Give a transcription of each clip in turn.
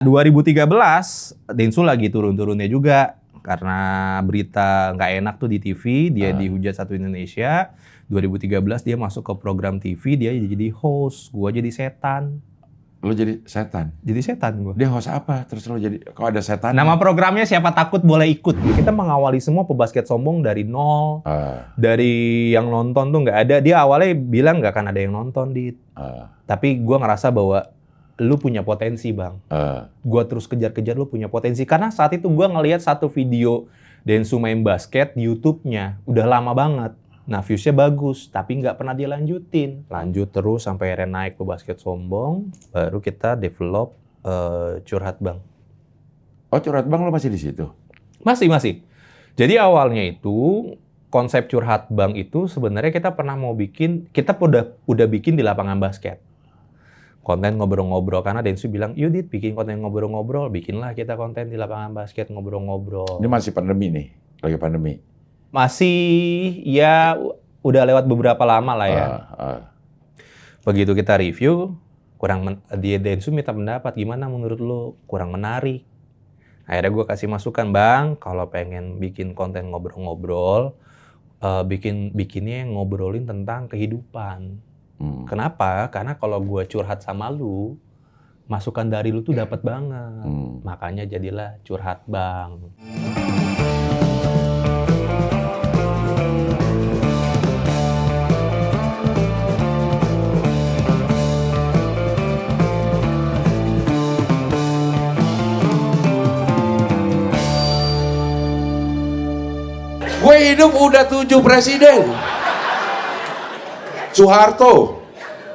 2013 Densu lagi turun-turunnya juga karena berita nggak enak tuh di TV, dia dihujat satu Indonesia. 2013 dia masuk ke program TV, dia jadi host, gua jadi setan. Lo jadi setan? Jadi setan gua. Dia host apa? Terus lo jadi, kok ada setan? Nama programnya Siapa Takut Boleh Ikut. Kita mengawali semua pebasket sombong dari nol. Dari yang nonton tuh nggak ada. Dia awalnya bilang nggak akan ada yang nonton, Dit. Tapi gua ngerasa bahwa lu punya potensi, Bang. Gua terus kejar-kejar lu punya potensi. Karena saat itu gua ngelihat satu video Densu main basket di YouTube-nya. Udah lama banget. Nah, views-nya bagus, tapi nggak pernah dilanjutin. Lanjut terus sampai akhirnya naik ke basket sombong, baru kita develop Curhat Bang. Oh, Curhat Bang lo masih di situ? Masih. Jadi awalnya itu, konsep Curhat Bang itu sebenarnya kita pernah mau bikin, kita udah bikin di lapangan basket. Konten ngobrol-ngobrol, karena Densu bilang, yuk Dit, bikin konten ngobrol-ngobrol, bikinlah kita konten di lapangan basket ngobrol-ngobrol. Ini masih pandemi nih, lagi pandemi? Masih, ya udah lewat beberapa lama lah ya. Begitu kita review, dia Densu minta pendapat, gimana menurut lo? Kurang menarik. Akhirnya gue kasih masukan, Bang, kalau pengen bikin konten ngobrol-ngobrol, bikinnya ngobrolin tentang kehidupan. Kenapa? Karena kalau gue curhat sama lu, masukan dari lu tuh dapat banget. Makanya jadilah Curhat Bang. Gue hidup udah 7 presiden. Soeharto,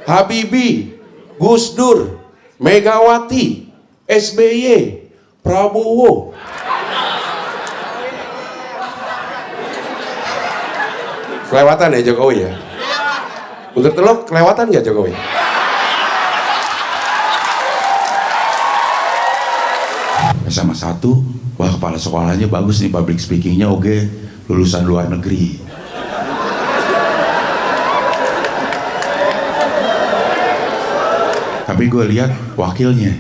Habibie, Gus Dur, Megawati, SBY, Prabowo. Kelewatan ya Jokowi ya? Menurut lo kelewatan nggak Jokowi? SMA 1, wah kepala sekolahnya bagus nih, public speakingnya oke, lulusan luar negeri. Tapi gue lihat wakilnya.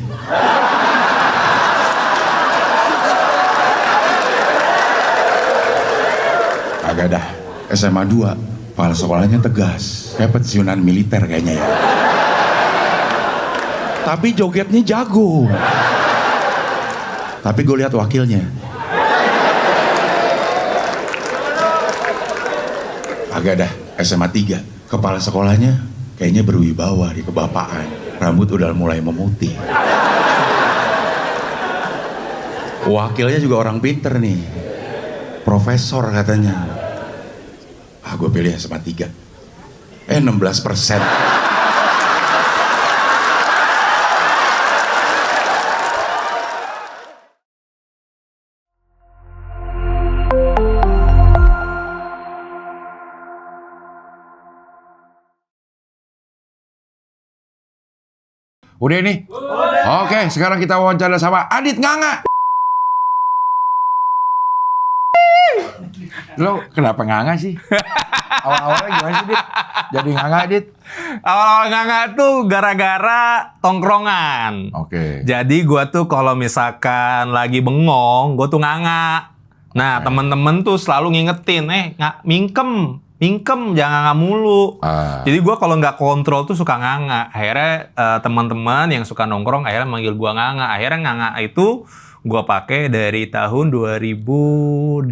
Agak dah. SMA 2, kepala sekolahnya tegas, kayak pensiunan militer kayaknya ya. Tapi jogetnya jago. Tapi gue lihat wakilnya. Agak dah. SMA 3, kepala sekolahnya kayaknya berwibawa di kebapaan. Rambut udah mulai memutih. Wakilnya juga orang pinter nih. Profesor katanya. Gue pilih SMA 3. 16%. Udah nih? Oke, sekarang kita wawancara sama Adit Nganga. Lo kenapa nganga sih? Awal-awalnya gimana sih, Dit? Jadi nganga, Dit? Awal-awal nganga tuh gara-gara tongkrongan. Oke. Jadi gua tuh kalau misalkan lagi bengong, gua tuh nganga. Nah, temen-temen tuh selalu ngingetin, mingkem, jangan nganga mulu. Jadi gua kalau nggak kontrol tuh suka nganga. Akhirnya teman-teman yang suka nongkrong akhirnya manggil gua nganga. Akhirnya nganga itu gua pakai dari tahun 2008.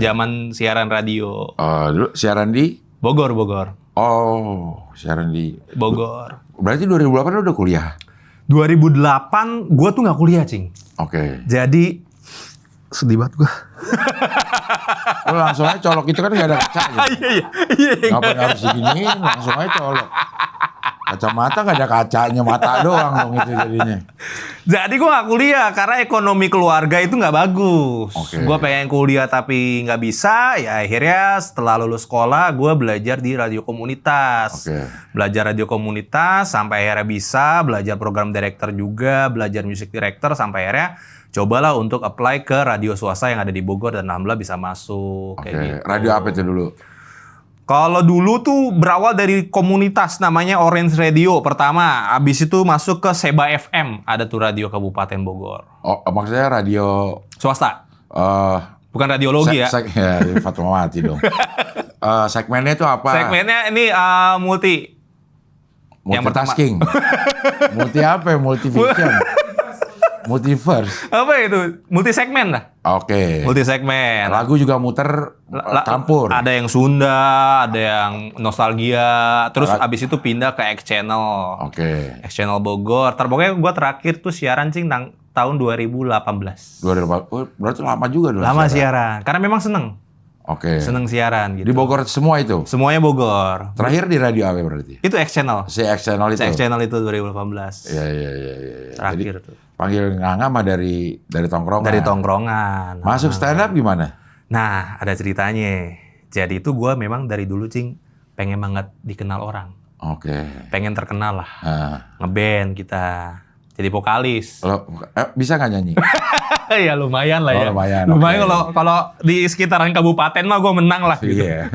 Zaman siaran radio. Dulu siaran di? Bogor. Oh, siaran di Bogor. Berarti 2008 lo udah kuliah? 2008 gua tuh nggak kuliah, Cing. Jadi sedih banget gua. Lo langsung aja colok, itu kan gak ada kaca gitu. Iya. Ngapain harus diginiin, langsung aja colok. Kacamata gak ada kacanya, mata doang dong itu jadinya. Jadi gue gak kuliah karena ekonomi keluarga itu gak bagus. Gue pengen kuliah tapi gak bisa. Ya akhirnya setelah lulus sekolah gue belajar di radio komunitas. Belajar radio komunitas sampai akhirnya bisa. Belajar program director juga. Belajar music director sampai akhirnya cobalah untuk apply ke radio swasta yang ada di Bogor. Dan alhamdulillah bisa masuk. Kayak gitu. Radio apa itu dulu? Kalau dulu tuh berawal dari komunitas namanya Orange Radio pertama. Abis itu masuk ke Seba FM. Ada tuh radio Kabupaten Bogor. Oh, maksudnya radio Swasta. eh Bukan radiologi ya. ya, Fatmawati dong. Segmennya itu apa? Segmennya ini Multitasking. Multi apa ya? Multivision. Multiverse. Apa itu? Multi segmen lah. Oke. Multi segmen. Lagu juga muter campur. Ada yang Sunda, ada yang nostalgia. Terus abis itu pindah ke X Channel. Oke. X Channel Bogor. Pokoknya gue terakhir tuh siaran cing tahun 2018. 2018. Oh, berarti lama juga dong. Lama siaran. Karena memang seneng. Oke. Seneng siaran gitu. Di Bogor semua itu? Semuanya Bogor. Terakhir di radio apa berarti? Itu X Channel. Si X Channel itu? X Channel itu 2018. Iya. Terakhir jadi, tuh. Panggil Nganga mah dari tongkrongan? Dari tongkrongan. Masuk stand up gimana? Nah, ada ceritanya. Jadi itu gue memang dari dulu cing pengen banget dikenal orang. Oke. Pengen terkenal lah. Ngeband kita. Jadi vokalis. Lo, bisa nggak nyanyi? Ya lumayan lah ya. Lumayan. Lumayan kalau di sekitaran kabupaten mah gue menang lah. Gitu. Iya.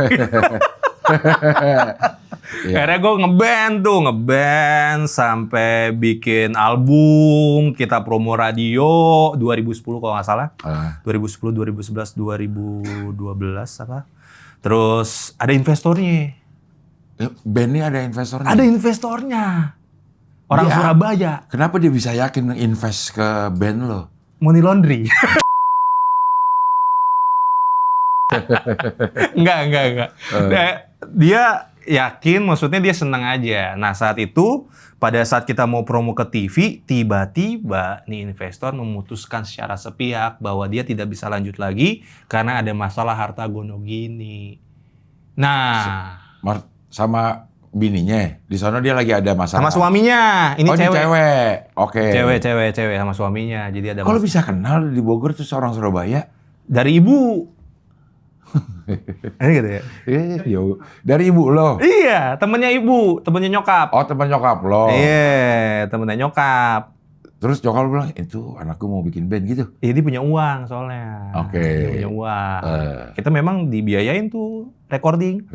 Akhirnya gue ngeband sampai bikin album, kita promo radio 2010 kalau nggak salah. 2010, 2011, 2012 apa. Terus ada investornya. Band ini ada investornya? Ada investornya. Orang Surabaya. Kenapa dia bisa yakin invest ke band lo? Money laundry. Enggak. Dia yakin, maksudnya dia senang aja. Nah saat itu, pada saat kita mau promo ke TV, tiba-tiba nih investor memutuskan secara sepihak bahwa dia tidak bisa lanjut lagi karena ada masalah harta gono gini. Nah, sama bininya, di sana dia lagi ada masalah. sama suaminya, ini cewek. Ini cewek, oke. Cewek sama suaminya, jadi ada. Kalau bisa kenal di Bogor tuh seorang Surabaya? Dari ibu. Ini gitu ya? Dari ibu lo? Iya, temennya ibu, temennya nyokap. Oh, teman nyokap lo? Iya, temennya nyokap. Terus nyokap bilang, itu anakku mau bikin band gitu? Iya, dia punya uang soalnya. Oke. Dia punya uang. Kita memang dibiayain tuh recording.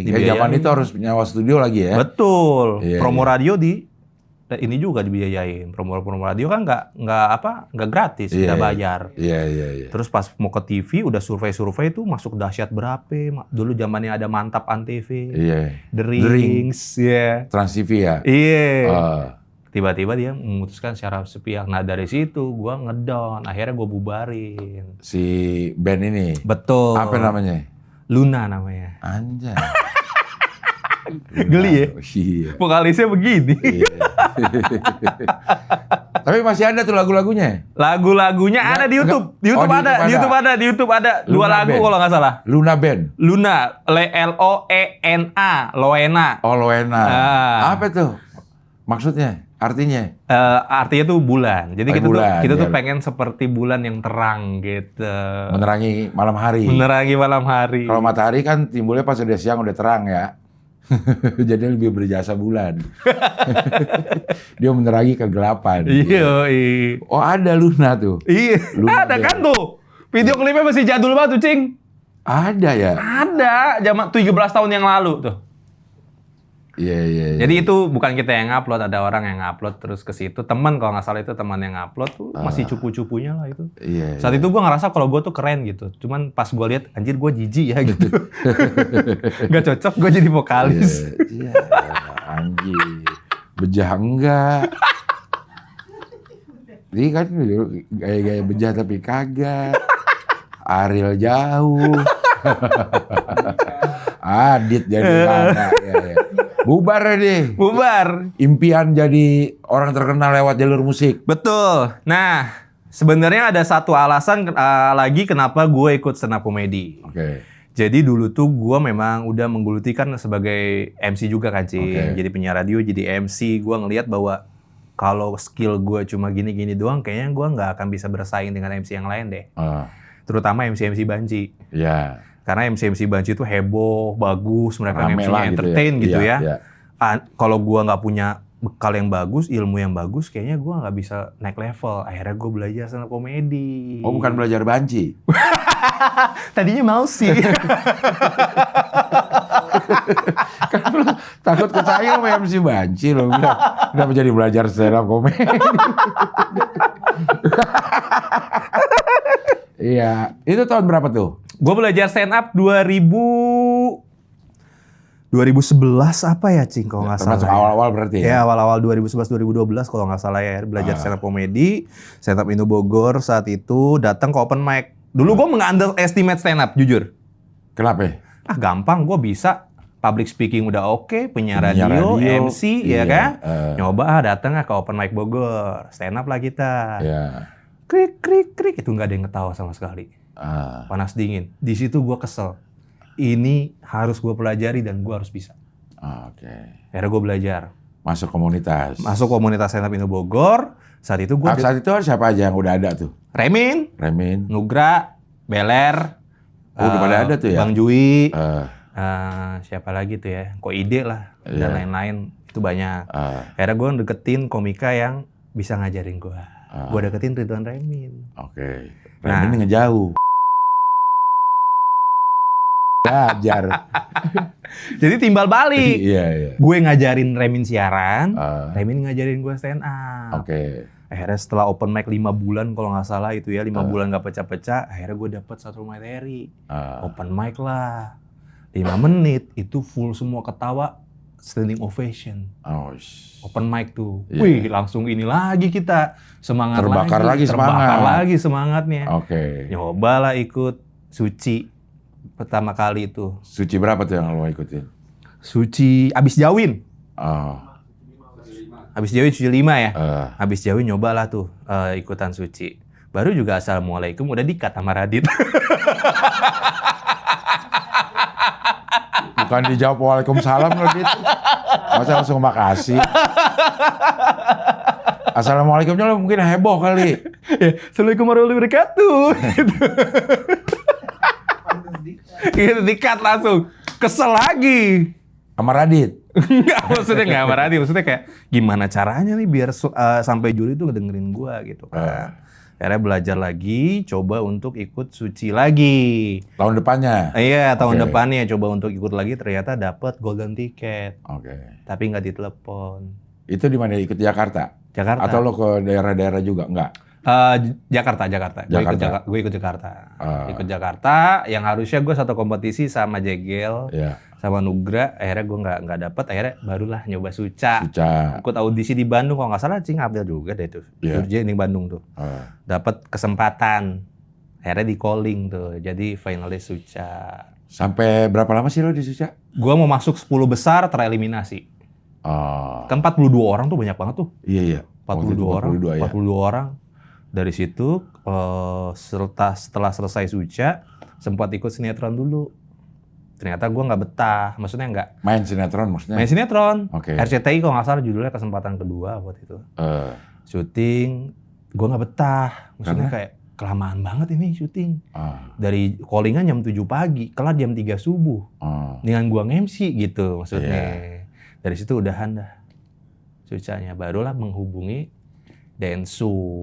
Ya, zaman itu harus nyawa studio lagi ya? Betul. Iya, promo radio ini juga dibiayain. Promo radio kan nggak gratis, nggak bayar. Iya. Terus pas mau ke TV udah survei tuh masuk dahsyat berapa? Dulu zamannya ada Mantap Antv. Iya. The Rings, ya. Trans TV ya? Iya. Tiba-tiba dia memutuskan secara sepihak. Nah dari situ gue ngedown. Akhirnya gue bubarin. Si band ini? Betul. Apa namanya? Luna namanya. Anjay. Geli ya? Iya. Vokalisnya begini. Iya. Tapi masih ada tuh lagu-lagunya? Lagu-lagunya ada di YouTube. Di YouTube ada. Dua lagu kalau nggak salah. Luna Band? Luna. Loena. Loena. Oh, Loena. Apa tuh maksudnya? Artinya? Artinya tuh bulan. Jadi kita tuh ya. pengen seperti bulan yang terang gitu. Menerangi malam hari. Kalau matahari kan timbulnya pas udah siang udah terang ya. Jadi lebih berjasa bulan. Dia menerangi kegelapan. Iya. Oh ada Luna tuh. Iya. Ada kan tuh. Video klipnya masih jadul banget tuh, Cing. Ada ya? Ada. Zaman 17 tahun yang lalu tuh. Iya. Jadi itu bukan kita yang ngupload, ada orang yang ngupload terus ke situ. Teman kalau nggak salah itu teman yang ngupload tuh masih cupu-cupunya lah itu. Iya. Saat itu gue ngerasa kalau gue tuh keren gitu. Cuman pas gue lihat anjir gue jijik ya gitu. Gak cocok gue jadi vokalis. Iya. Anjir. Bejah enggak. Ini kan gaya-gaya bejah tapi kagak. Ariel jauh. Adit jadi mana ya. Bubar deh. Bubar. Impian jadi orang terkenal lewat jalur musik. Betul. Nah, sebenarnya ada satu alasan lagi kenapa gue ikut stand up comedy. Oke. Jadi dulu tuh gue memang udah menggeluti kan sebagai MC juga kan, Cing. Okay. Jadi penyiar radio, jadi MC. Gue ngelihat bahwa kalau skill gue cuma gini-gini doang, kayaknya gue nggak akan bisa bersaing dengan MC yang lain deh. Terutama MC Banci. Iya. Karena MC Banci itu heboh, bagus, mereka MC-nya entertain gitu ya. Iya. Kalau gua nggak punya bekal yang bagus, ilmu yang bagus, kayaknya gua nggak bisa naik level. Akhirnya gua belajar stand up comedy. Oh, bukan belajar banci? Tadinya mau sih. Kan lu takut ketayang sama MC Banci lo bilang. Kenapa jadi belajar stand up comedy? Iya, itu tahun berapa tuh? Gue belajar stand up 2011 apa ya, Cing, kalau nggak salah. Termasuk awal-awal berarti ya? Ya, awal-awal 2011-2012 kalau nggak salah ya. Belajar stand up komedi, stand up Indo Bogor saat itu, datang ke open mic. Dulu gue meng-underestimate stand up, jujur. Kenapa? Gampang, gue bisa. Public speaking udah oke, penyiar radio, MC, ya kan? Nyoba datang ke open mic Bogor. Stand up lah kita. Krik, krik, krik. Itu nggak ada yang ketawa sama sekali. Panas dingin. Di situ gue kesel. Ini harus gue pelajari dan gue harus bisa. Akhirnya gue belajar. Masuk komunitas stand up Indo Bogor. Saat itu siapa aja yang udah ada tuh? Remin, Nugra, Beler. Udah pada ada tuh ya? Bang Jui. Siapa lagi tuh ya? Kok ide lah. Dan lain-lain. Itu banyak. Akhirnya gue deketin komika yang bisa ngajarin gue. Gue deketin Ridwan Remin. Remin ngejauh. Belajar. Jadi timbal balik. Iya. Gue ngajarin Remin siaran, Remin ngajarin gue stand up. Akhirnya setelah open mic 5 bulan kalau nggak salah itu ya, 5 bulan nggak pecah-pecah, akhirnya gue dapet satu materi. Open mic lah. 5 menit itu full semua ketawa, standing ovation. Open mic tuh. Wih, langsung ini lagi kita. Terbakar lagi semangatnya. Nyobalah ikut Suci. Pertama kali itu. Suci berapa tuh yang lo ikutin? Suci abis Jawin. Abis Jawin Suci 5 ya. Abis Jawin nyobalah tuh ikutan Suci. Baru juga Assalamualaikum udah dikat sama Radit. Bukan dijawab Waalaikumsalam lo gitu. Masa langsung makasih. Assalamualaikumnya lo mungkin heboh kali. Assalamualaikum warahmatullahi wabarakatuh. Gitu dikat langsung. Kesel lagi. Sama Radit? Enggak, maksudnya nggak sama Radit. Maksudnya kayak gimana caranya nih biar sampai juri tuh ngedengerin gua gitu kan. Akhirnya belajar lagi, coba untuk ikut Suci lagi. Tahun depannya? Iya, tahun depannya coba untuk ikut lagi, ternyata dapat golden ticket. Tapi nggak ditelepon. Itu di mana? Ikut Jakarta? Atau lo ke daerah-daerah juga? Enggak? Jakarta. Gue ikut Jakarta. Ikut Jakarta, yang harusnya gue satu kompetisi sama Jegel, sama Nugra. Akhirnya gue nggak dapet. Akhirnya barulah nyoba Suca. Ikut audisi di Bandung, kalau nggak salah Cing Abdel juga deh tuh. Jurje di Bandung tuh. Dapat kesempatan. Akhirnya di calling tuh. Jadi finalis Suca. Sampai berapa lama sih lo di Suca? Gue mau masuk 10 besar tereliminasi. Kan 42 orang tuh banyak banget tuh. Iya. 42 orang. Dari situ setelah selesai Suca sempat ikut sinetron dulu. Ternyata gue nggak betah, maksudnya nggak main sinetron maksudnya. Main sinetron. RCTI kalau nggak salah judulnya kesempatan kedua waktu itu. Syuting, gue nggak betah, maksudnya kayak kelamaan banget ini syuting. Dari callingan jam 7 pagi, kelar jam 3 subuh. Dengan gue nge-MC gitu maksudnya. Dari situ udahan dah Sucanya, barulah menghubungi Densu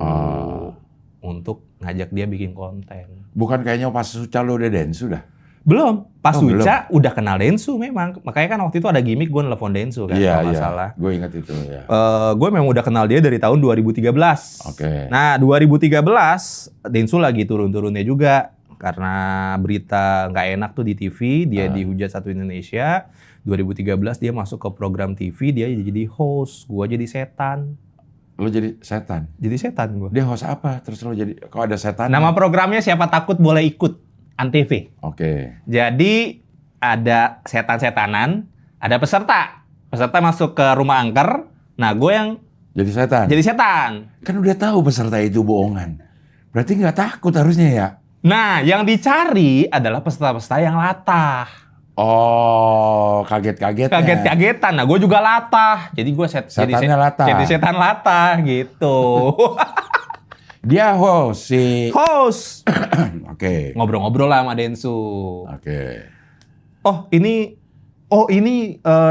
untuk ngajak dia bikin konten. Bukan kayaknya pas Suca lo udah Densu dah? Belum, pas Suca udah kenal Densu memang. Makanya kan waktu itu ada gimmick gue nelfon Densu kan, kalau nggak salah. Gue ingat itu ya. Gue memang udah kenal dia dari tahun 2013. Nah 2013 Densu lagi turun-turunnya juga. Karena berita nggak enak tuh di TV, dia dihujat satu Indonesia. 2013 dia masuk ke program TV, dia jadi host, gue jadi setan. Lo jadi setan? Jadi setan gue. Dia host apa? Terus lo jadi, kok ada setan? Nama programnya Siapa Takut Boleh Ikut, Antv. Jadi ada setan-setanan, ada peserta. Peserta masuk ke rumah angker, nah gue yang jadi setan? Jadi setan. Kan udah tahu peserta itu bohongan. Berarti nggak takut harusnya ya? Nah yang dicari adalah peserta-peserta yang latah. Kaget-kagetan. Nah, gue juga latah. Jadi gue jadi setan latah gitu. Dia host. Ngobrol-ngobrol lah sama Densu. Ini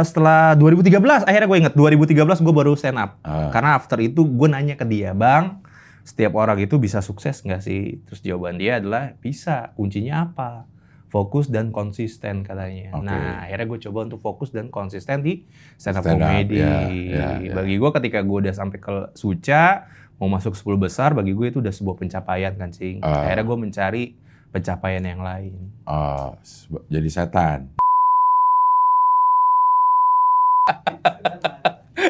setelah 2013 akhirnya gue inget 2013 gue baru stand up. Karena after itu gue nanya ke dia, "Bang, setiap orang itu bisa sukses nggak sih?" Terus jawaban dia adalah bisa. Kuncinya apa? fokus dan konsisten katanya. Oke. Nah, akhirnya gue coba untuk fokus dan konsisten di stand up Stand up, comedy. ya. Bagi gue ketika gue udah sampai ke Suca, mau masuk 10 besar, bagi gue itu udah sebuah pencapaian kan, Cing. Akhirnya gue mencari pencapaian yang lain. Jadi setan.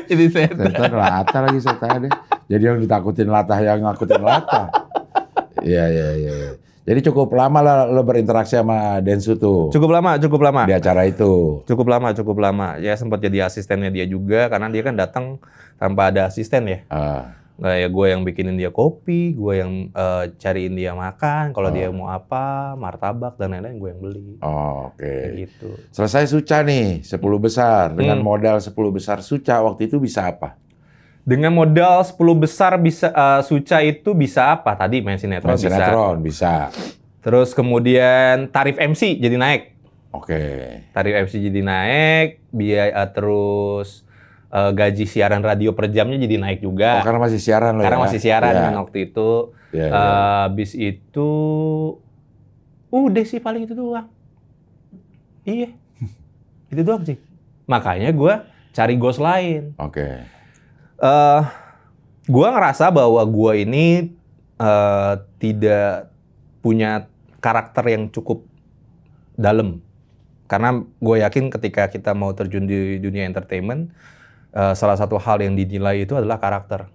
Jadi setan. Setan latah lagi setan deh. Jadi yang ditakutin latah yang ngakutin latah. Iya. Jadi cukup lama lah lo berinteraksi sama Densu tuh. Cukup lama. Di acara itu. Cukup lama. Ya sempat jadi asistennya dia juga, karena dia kan datang tanpa ada asisten ya. Kayak gue yang bikinin dia kopi, gue yang cariin dia makan, kalau dia mau apa, martabak dan lain-lain gue yang beli. Oke. Kayak gitu. Selesai Suca nih, 10 besar. Dengan modal 10 besar Suca waktu itu bisa apa? Dengan modal 10 besar bisa Suca itu bisa apa? Tadi main sinetron, Main sinetron bisa. Terus kemudian tarif MC jadi naik. Oke. Tarif MC jadi naik, biaya terus gaji siaran radio per jamnya jadi naik juga. Karena masih siaran lo ya? Karena masih siaran kan waktu itu. Habis itu udah sih paling itu doang. Iya. Itu doang sih. Makanya gue cari goals lain. Oke. Gue ngerasa bahwa gue ini tidak punya karakter yang cukup dalam. Karena gue yakin ketika kita mau terjun di dunia entertainment, salah satu hal yang dinilai itu adalah karakter.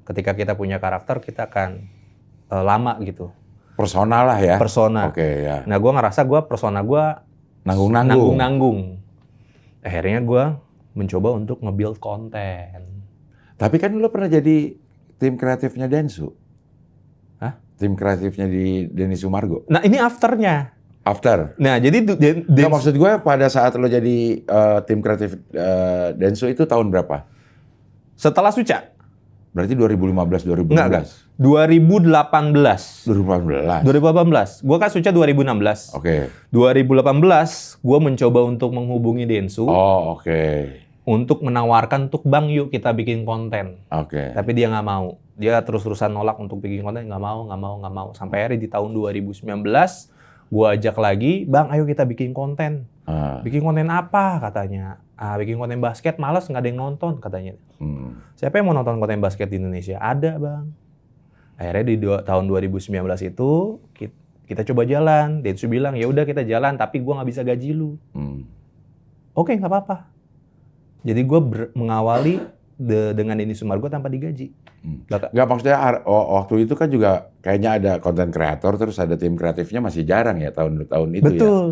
Ketika kita punya karakter, kita akan lama gitu. Persona lah ya? Persona. Oke, ya. Nah, gue ngerasa persona gue nanggung-nanggung. Akhirnya gue mencoba untuk nge-build konten. Tapi kan lo pernah jadi tim kreatifnya Densu. Hah? Tim kreatifnya di Denny Sumargo. Nah, ini afternya. After? Nah, jadi Nggak, maksud gue pada saat lo jadi tim kreatif Densu itu tahun berapa? Setelah Suca. Berarti 2015-2016? Enggak. 2018. 2018? Gue kan Suca 2016. Oke. 2018, gue mencoba untuk menghubungi Densu. Oh, oke. Untuk menawarkan untuk Bang, yuk kita bikin konten. Oke. Tapi dia nggak mau. Dia terus-terusan nolak untuk bikin konten, nggak mau. Sampai akhirnya di tahun 2019, gue ajak lagi, Bang, ayo kita bikin konten. Bikin konten apa katanya? Bikin konten basket, malas nggak ada yang nonton katanya. Siapa yang mau nonton konten basket di Indonesia? Ada, Bang. Akhirnya di tahun 2019 itu kita coba jalan. Densu bilang, ya udah kita jalan, tapi gue nggak bisa gaji lu. Oke, nggak apa-apa. Jadi gue mengawali dengan Denny Sumargo tanpa digaji. Nggak, maksudnya waktu itu kan juga kayaknya ada konten kreator, terus ada tim kreatifnya masih jarang ya tahun-tahun itu. Betul.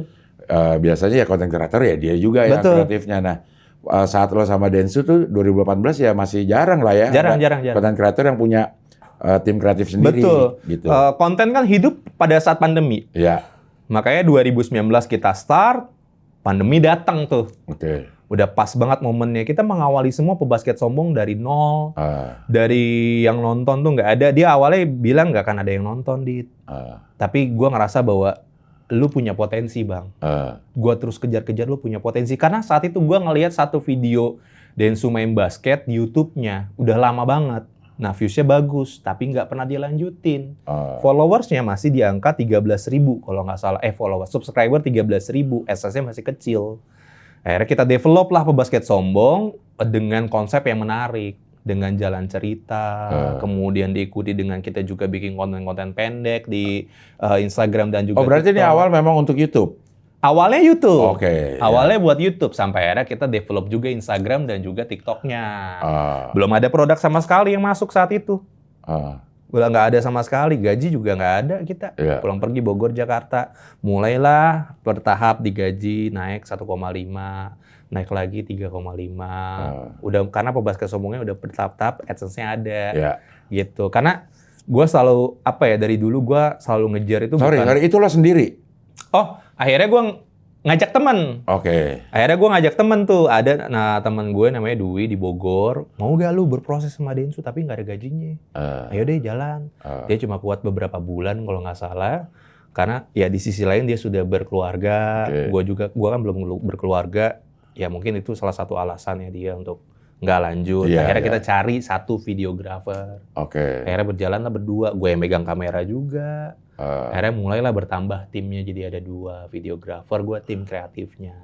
Ya. Biasanya ya konten kreator ya dia juga ya kreatifnya. Nah, saat lo sama Densu tuh 2018 ya masih jarang lah ya. Jarang. Konten kreator yang punya tim kreatif sendiri. Betul. Gitu. Konten kan hidup pada saat pandemi. Iya. Makanya 2019 kita start, pandemi datang tuh. Oke. Udah pas banget momennya. Kita mengawali semua pebasket sombong dari nol. Dari yang nonton tuh nggak ada. Dia awalnya bilang nggak akan ada yang nonton, Dit. Tapi gue ngerasa bahwa lu punya potensi, Bang. Gue terus kejar-kejar lu punya potensi. Karena saat itu gue ngelihat satu video Densu main basket di YouTube-nya. Udah lama banget. Nah, views-nya bagus. Tapi nggak pernah dia lanjutin. Followersnya masih di angka 13.000 kalau nggak salah. Subscriber 13.000. SS-nya masih kecil. Akhirnya kita develop lah pebasket sombong dengan konsep yang menarik. Dengan jalan cerita, kemudian diikuti dengan kita juga bikin konten-konten pendek di Instagram dan juga berarti TikTok. ini awal memang untuk YouTube? Awalnya YouTube. Oke. Awalnya buat YouTube. Sampai akhirnya kita develop juga Instagram dan juga TikTok-nya. Belum ada produk sama sekali yang masuk saat itu. Udah nggak ada sama sekali, gaji juga nggak ada kita. Pulang pergi Bogor, Jakarta. Mulailah bertahap digaji, naik 1,5, naik lagi 3,5. Udah karena pebasket sombongnya udah bertahap-tahap, AdSense-nya ada. Gitu. Karena gue selalu, dari dulu gue selalu ngejar itu Sorry, itu lo sendiri? Akhirnya gue ngajak temen. Akhirnya gue ngajak temen tuh. Ada temen gue namanya Dwi di Bogor. Mau gak lu berproses sama Densu tapi gak ada gajinya? Ayo deh jalan. Dia cuma kuat beberapa bulan kalau nggak salah. Karena ya di sisi lain dia sudah berkeluarga. Gue kan belum berkeluarga. Ya mungkin itu salah satu alasannya dia untuk nggak lanjut. Akhirnya kita cari satu videografer. Akhirnya berjalan lah berdua. Gue yang megang kamera juga. Akhirnya mulailah bertambah timnya, jadi ada 2 videografer, gue tim kreatifnya.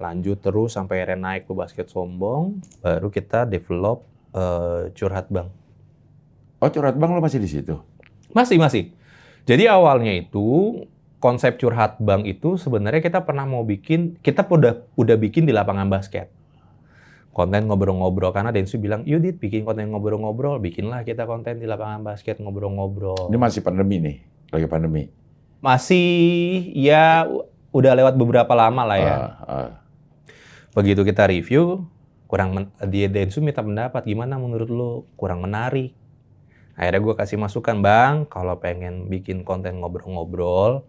Lanjut terus sampai akhirnya naik ke basket sombong, baru kita develop Curhat Bang. Oh, Curhat Bang lo masih di situ? Masih. Jadi awalnya itu konsep Curhat Bang itu sebenarnya kita pernah mau bikin, kita udah bikin di lapangan basket. Konten ngobrol-ngobrol, karena Densu bilang, yuk Dit, bikin konten ngobrol-ngobrol, bikinlah kita konten di lapangan basket ngobrol-ngobrol. Ini masih pandemi nih, lagi pandemi? Masih, ya udah lewat beberapa lama lah ya. Begitu kita review, dia Densu minta pendapat, gimana menurut lo, kurang menarik. Akhirnya gue kasih masukan, Bang, kalau pengen bikin konten ngobrol-ngobrol,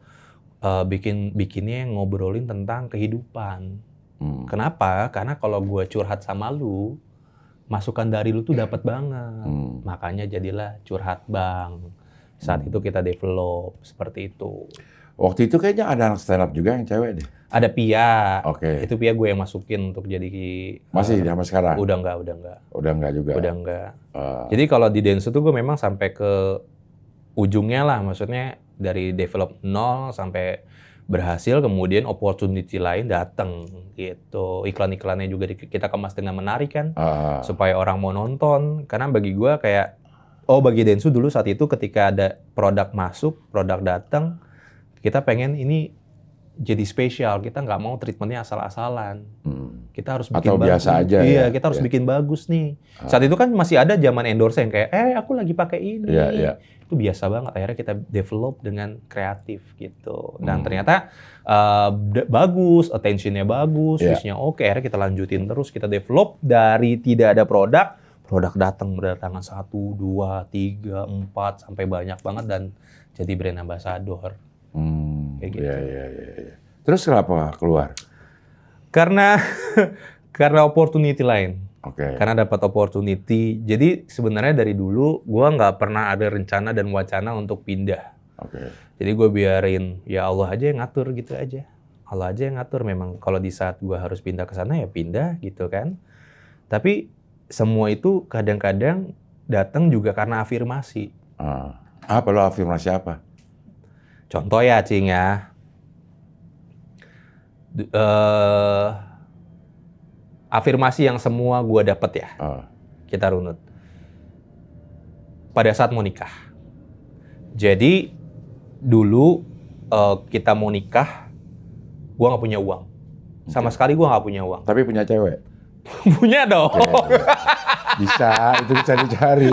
bikinnya ngobrolin tentang kehidupan. Kenapa? Karena kalau gue curhat sama lu, masukan dari lu tuh dapat banget. Makanya jadilah Curhat Bang. Saat itu kita develop seperti itu. Waktu itu kayaknya ada anak stand up juga yang cewek deh. Ada Pia. Oke. Itu Pia gue yang masukin untuk jadi... Masih sampai sekarang? Udah enggak. Udah enggak juga? Udah enggak. Jadi kalau di Densu tuh gue memang sampai ke ujungnya lah. Maksudnya dari develop 0 sampai berhasil, kemudian opportunity lain datang gitu. Iklan-iklannya juga kita kemas dengan menarik kan, supaya orang mau nonton. Karena bagi gue kayak, bagi Densu dulu saat itu ketika ada produk masuk, produk datang, kita pengen ini jadi spesial. Kita nggak mau treatmentnya asal-asalan. Kita harus bikin bagus. Biasa aja. Iya, kita harus bikin bagus nih. Saat itu kan masih ada zaman endorse yang kayak, aku lagi pakai ini. Itu biasa banget. Akhirnya kita develop dengan kreatif gitu. Dan ternyata bagus, attention-nya bagus, views-nya oke. Akhirnya kita lanjutin terus, kita develop dari tidak ada produk datang berdatangan 1, 2, 3, 4 sampai banyak banget dan jadi brand ambassador. Kayak gitu. Iya. Terus kenapa keluar? Karena opportunity lain. Oke. Karena dapat opportunity. Jadi sebenarnya dari dulu gue nggak pernah ada rencana dan wacana untuk pindah. Oke. Jadi gue biarin ya Allah aja yang ngatur gitu aja. Allah aja yang ngatur. Memang kalau di saat gue harus pindah ke sana ya pindah gitu kan. Tapi semua itu kadang-kadang datang juga karena afirmasi. Apa lo afirmasi apa? Contoh ya Cing ya. Afirmasi yang semua gue dapet ya, kita runut. Pada saat mau nikah. Jadi dulu kita mau nikah, gue nggak punya uang. Sama sekali gue nggak punya uang. Tapi punya cewek? Punya dong. Bisa, itu bisa dicari.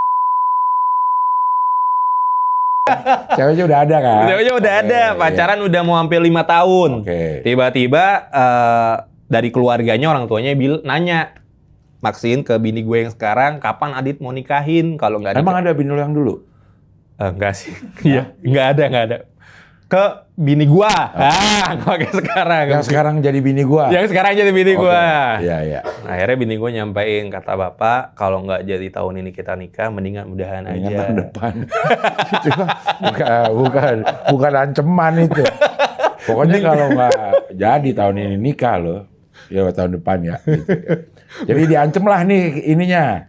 Ceweknya udah ada kan? Ceweknya udah ada, pacaran udah mau hampir 5 tahun. Tiba-tiba dari keluarganya, orang tuanya nanya, Maksin ke bini gue yang sekarang, kapan Adit mau nikahin? Kalau nggak Emang ada bini lo yang dulu? Enggak sih, iya, nggak ada. Ke bini gua, kayak sekarang. Yang sekarang jadi bini gua? Yang sekarang jadi bini gua. Iya. Akhirnya bini gua nyampein, kata bapak, kalau nggak jadi tahun ini kita nikah, mendingan mudahan aja. Tahun depan. bukan ancaman itu. Pokoknya kalau nggak jadi tahun ini nikah lo, ya tahun depan ya. Gitu. Jadi diancem lah nih ininya.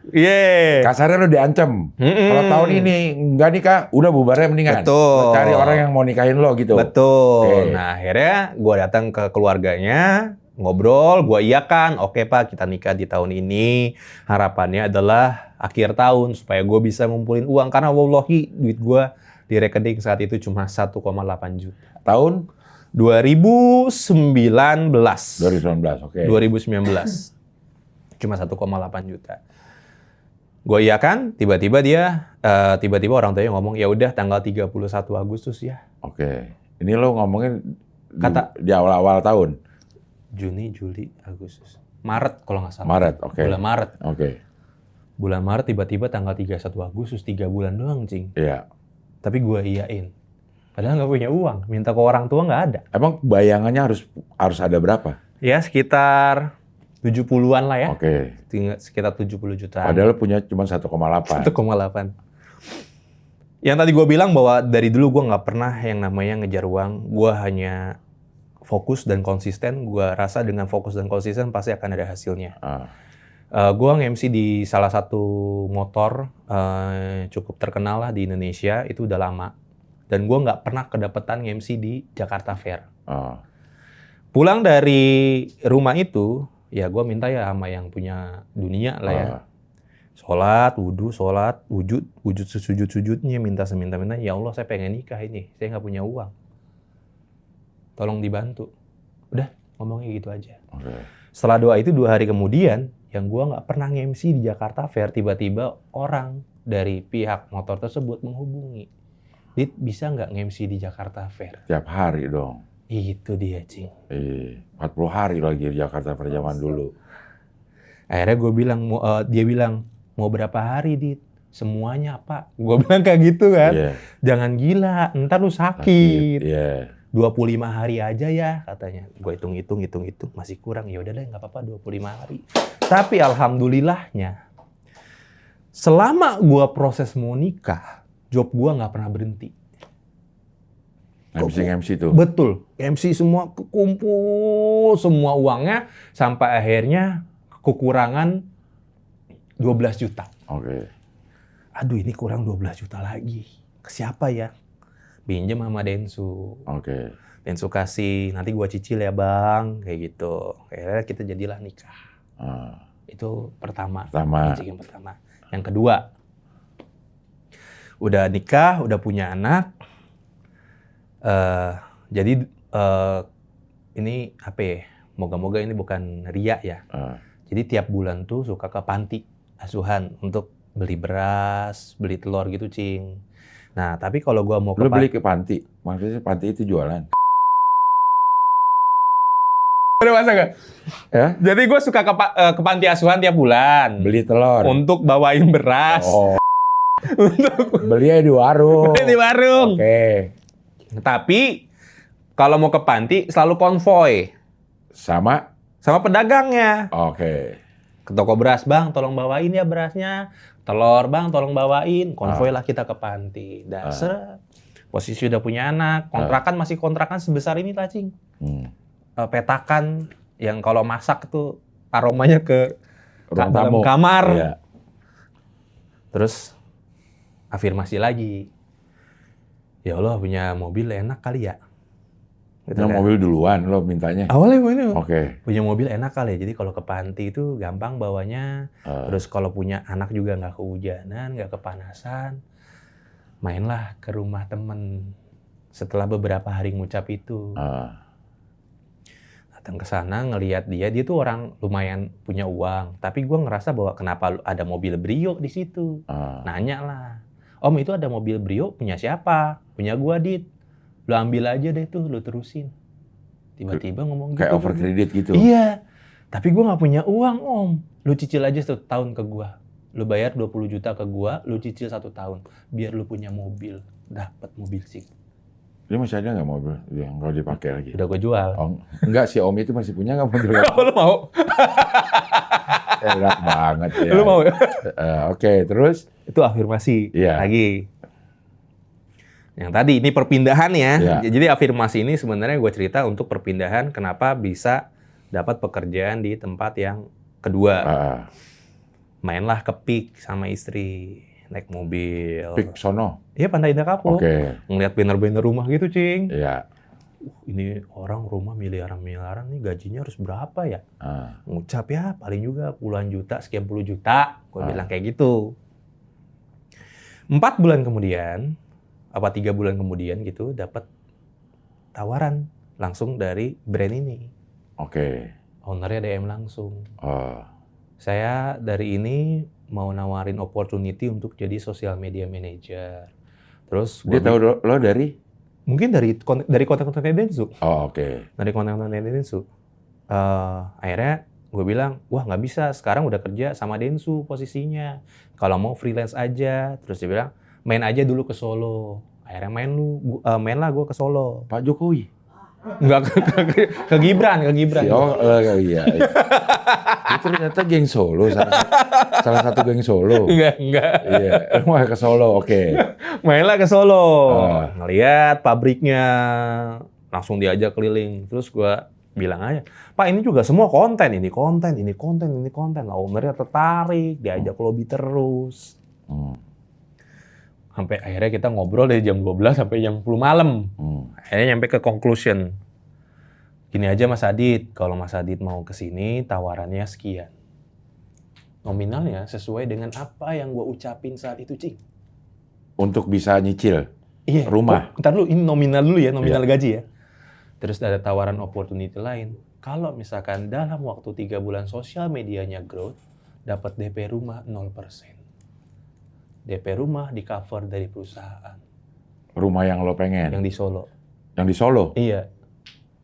Kasarnya lo diancem. Kalau tahun ini nggak nikah, udah bubarnya mendingan. Betul. Lo cari orang yang mau nikahin lo gitu. Betul. Nah akhirnya gue datang ke keluarganya, ngobrol, gue iyakan. Oke Pak, kita nikah di tahun ini. Harapannya adalah akhir tahun supaya gue bisa ngumpulin uang. Karena wallahi duit gue di rekening saat itu cuma 1,8 juta. Tahun? 2019. 2019, oke. 2019. Cuma 1,8 juta. Gue iyakan, tiba-tiba orang tuanya ngomong, ya udah tanggal 31 Agustus ya. Oke. Ini lo ngomongin di awal-awal tahun? Juni, Juli, Agustus. Maret kalau nggak salah. Maret, oke. Bulan Maret. Oke. Bulan Maret tiba-tiba tanggal 31 Agustus, 3 bulan doang, Cing. Iya. Tapi gue iyain. Padahal nggak punya uang, minta ke orang tua nggak ada. Emang bayangannya harus ada berapa? Ya sekitar 70-an lah ya. Oke. Sekitar 70 juta. Padahal punya cuma 1,8. 1,8. Yang tadi gue bilang bahwa dari dulu gue nggak pernah yang namanya ngejar uang. Gue hanya fokus dan konsisten. Gue rasa dengan fokus dan konsisten pasti akan ada hasilnya. Gue nge-MC di salah satu motor cukup terkenal lah di Indonesia. Itu udah lama. Dan gue nggak pernah kedapetan MC di Jakarta Fair. Pulang dari rumah itu, ya gue minta ya sama yang punya dunia lah ya. Sholat, wujud sujud-sujudnya, minta seminta-minta. Ya Allah, saya pengen nikah ini. Saya nggak punya uang. Tolong dibantu. Udah, ngomongnya gitu aja. Setelah doa itu 2 hari kemudian, yang gue nggak pernah nge-MC di Jakarta Fair, tiba-tiba orang dari pihak motor tersebut menghubungi. Dit, bisa nggak nge-MC di Jakarta Fair? Tiap hari dong. Itu dia, Cing. 40 hari lagi di Jakarta Fair zaman dulu. Akhirnya gue bilang, dia bilang, mau berapa hari, Dit? Semuanya, Pak. Gue bilang kayak gitu kan. Jangan gila, ntar lu sakit. 25 hari aja ya, katanya. Gue hitung-hitung, masih kurang. Ya udah deh, nggak apa-apa 25 hari. Tapi alhamdulillahnya, selama gue proses mau nikah, job gue nggak pernah berhenti. MC tuh? Betul. MC semua kumpul, semua uangnya, sampai akhirnya kekurangan 12 juta. Aduh, ini kurang 12 juta lagi. Ke siapa ya? Pinjam sama Densu. Densu kasih, nanti gua cicil ya bang, kayak gitu. Akhirnya kita jadilah nikah. Itu pertama. Yang pertama. Yang kedua, udah nikah, udah punya anak. Jadi ini apa ya? Moga-moga ini bukan ria ya. Jadi tiap bulan tuh suka ke panti asuhan untuk beli beras, beli telur gitu, Cing. Nah, tapi kalau gua mau beli ke panti, maksudnya panti itu jualan? Ada masa nggak? Ya? Jadi gue suka ke panti asuhan tiap bulan. Beli telur? Untuk bawain beras. Beli di warung? Beli di warung. Tapi, kalau mau ke panti, selalu konvoy. Sama pedagangnya. Ke toko beras, bang, tolong bawain ya berasnya. Telur, bang, tolong bawain. Konvoy lah kita ke panti. Dasar, posisi udah punya anak. Masih kontrakan sebesar ini, Cing. Petakan yang kalau masak tuh aromanya ke dalam kamar. Terus afirmasi lagi. Ya Allah, punya mobil enak kali ya. Gitu kan? Mobil duluan lo mintanya? Awalnya punya mobil enak kali ya. Jadi kalau ke panti itu gampang bawanya. Terus kalau punya anak juga nggak kehujanan, nggak kepanasan. Mainlah ke rumah temen. Setelah beberapa hari ngucap itu. Datang ke sana, ngelihat dia tuh orang lumayan punya uang. Tapi gue ngerasa bahwa kenapa ada mobil Brio di situ. Nanya lah. Om, itu ada mobil Brio punya siapa? Punya gue, Dit. Lu ambil aja deh tuh, lu terusin. Tiba-tiba ngomong gitu. Kayak over kredit gitu? Iya. Tapi gue gak punya uang, Om. Lu cicil aja 1 tahun ke gue. Lu bayar 20 juta ke gue, lu cicil 1 tahun. Biar lu punya mobil. Dapat mobil sih. Dia masih ada nggak mobil yang kalau dipakai lagi? Udah gue jual. Enggak, si Om itu masih punya nggak mobil? Lu mau? Enak banget ya. Lu mau? Terus? Itu afirmasi lagi. Yang tadi, ini perpindahan ya. Jadi afirmasi ini sebenarnya gue cerita untuk perpindahan kenapa bisa dapat pekerjaan di tempat yang kedua. Mainlah ke PIK sama istri. Naik mobil. PIK sono? Iya, Pantai Indah Kapuk. Ngeliat banner-banner rumah gitu, Cing. Iya. Ini orang rumah miliaran-miliaran nih, gajinya harus berapa ya? Ngucap ya, paling juga puluhan juta, sekian puluh juta. Gue bilang kayak gitu. 4 bulan kemudian, 3 bulan kemudian gitu, dapat tawaran langsung dari brand ini. Ownernya DM langsung. Saya dari ini mau nawarin opportunity untuk jadi social media manager. Terus dia tahu lo dari? Mungkin dari konten-konten Densu. Dari konten-konten Densu. Akhirnya gue bilang, wah nggak bisa, sekarang udah kerja sama Densu posisinya. Kalau mau freelance aja. Terus dia bilang, main aja dulu ke Solo. Akhirnya mainlah gue ke Solo. Pak Jokowi? Enggak, ke Gibran. Iya. Itu ternyata geng Solo, salah satu geng Solo. Enggak. Iya, mau ke Solo, Mainlah ke Solo, ngeliat pabriknya, langsung diajak keliling. Terus gue bilang aja, Pak ini juga semua konten. Lah ownernya tertarik, diajak lobby terus. Sampai akhirnya kita ngobrol dari jam 12 sampai jam 10 malam. Akhirnya nyampe ke conclusion. Gini aja Mas Adit, kalau Mas Adit mau ke sini tawarannya sekian. Nominalnya sesuai dengan apa yang gue ucapin saat itu, Cing. Untuk bisa nyicil rumah. Ntar dulu, ini nominal dulu ya, nominal gaji ya. Terus ada tawaran opportunity lain. Kalau misalkan dalam waktu 3 bulan sosial medianya growth, dapat DP rumah 0%. DP rumah di cover dari perusahaan. Rumah yang lo pengen? Yang di Solo. Yang di Solo? Iya.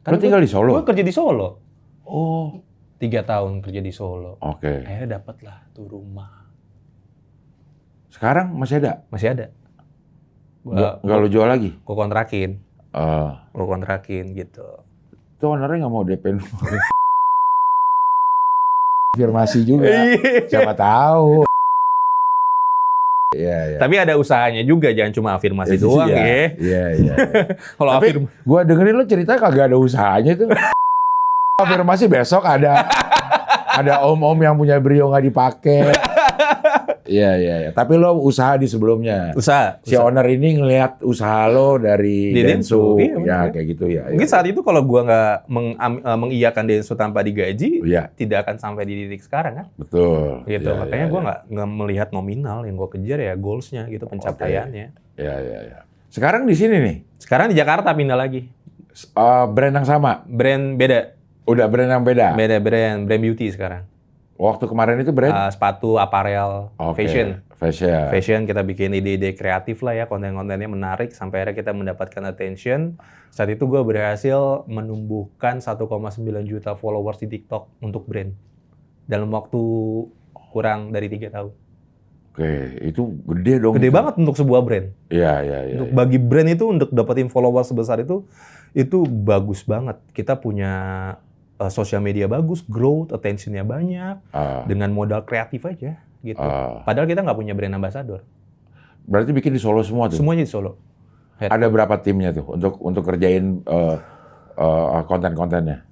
Lo tinggal di Solo? Gue kerja di Solo. Oh. 3 tahun kerja di Solo. Oke. Akhirnya dapatlah tuh rumah. Sekarang masih ada? Masih ada. Nggak lo jual lagi? Gue kontrakin. Gue kontrakin gitu. Itu ownernya nggak mau DP rumah. Afirmasi juga. Siapa tahu. Iya. Tapi ada usahanya juga, jangan cuma afirmasi doang ya. Iya. Kalau tapi gue dengerin lo cerita kagak ada usahanya tuh. Afirmasi besok ada om-om yang punya brio nggak dipakai. Iya. Tapi lo usaha di sebelumnya. Usaha. Si owner ini ngelihat usaha lo dari Densu. Iya, kayak gitu ya. Mungkin saat itu kalau gua nggak mengiyakan Densu tanpa digaji, tidak akan sampai di titik sekarang kan. Betul. Gitu. Makanya gua nggak melihat nominal, yang gua kejar ya goals-nya gitu, pencapaiannya. Iya. Sekarang di sini nih. Sekarang di Jakarta pindah lagi. Brand yang sama? Brand beda. Udah brand yang beda? Beda brand beauty sekarang. Waktu kemarin itu brand? Sepatu, aparel, fashion. Fashion Kita bikin ide-ide kreatif lah ya, konten-kontennya menarik sampai akhirnya kita mendapatkan attention. Saat itu gue berhasil menumbuhkan 1,9 juta followers di TikTok untuk brand dalam waktu kurang dari 3 tahun. Oke, itu gede dong. Gede banget untuk sebuah brand. Iya. Untuk bagi brand itu, untuk dapetin followers sebesar itu bagus banget. Kita punya sosial media bagus, growth, attention-nya banyak, dengan modal kreatif aja gitu. Padahal kita nggak punya brand ambassador. Berarti bikin di Solo semua tuh? Semuanya di Solo. Ada berapa timnya tuh untuk kerjain konten-kontennya?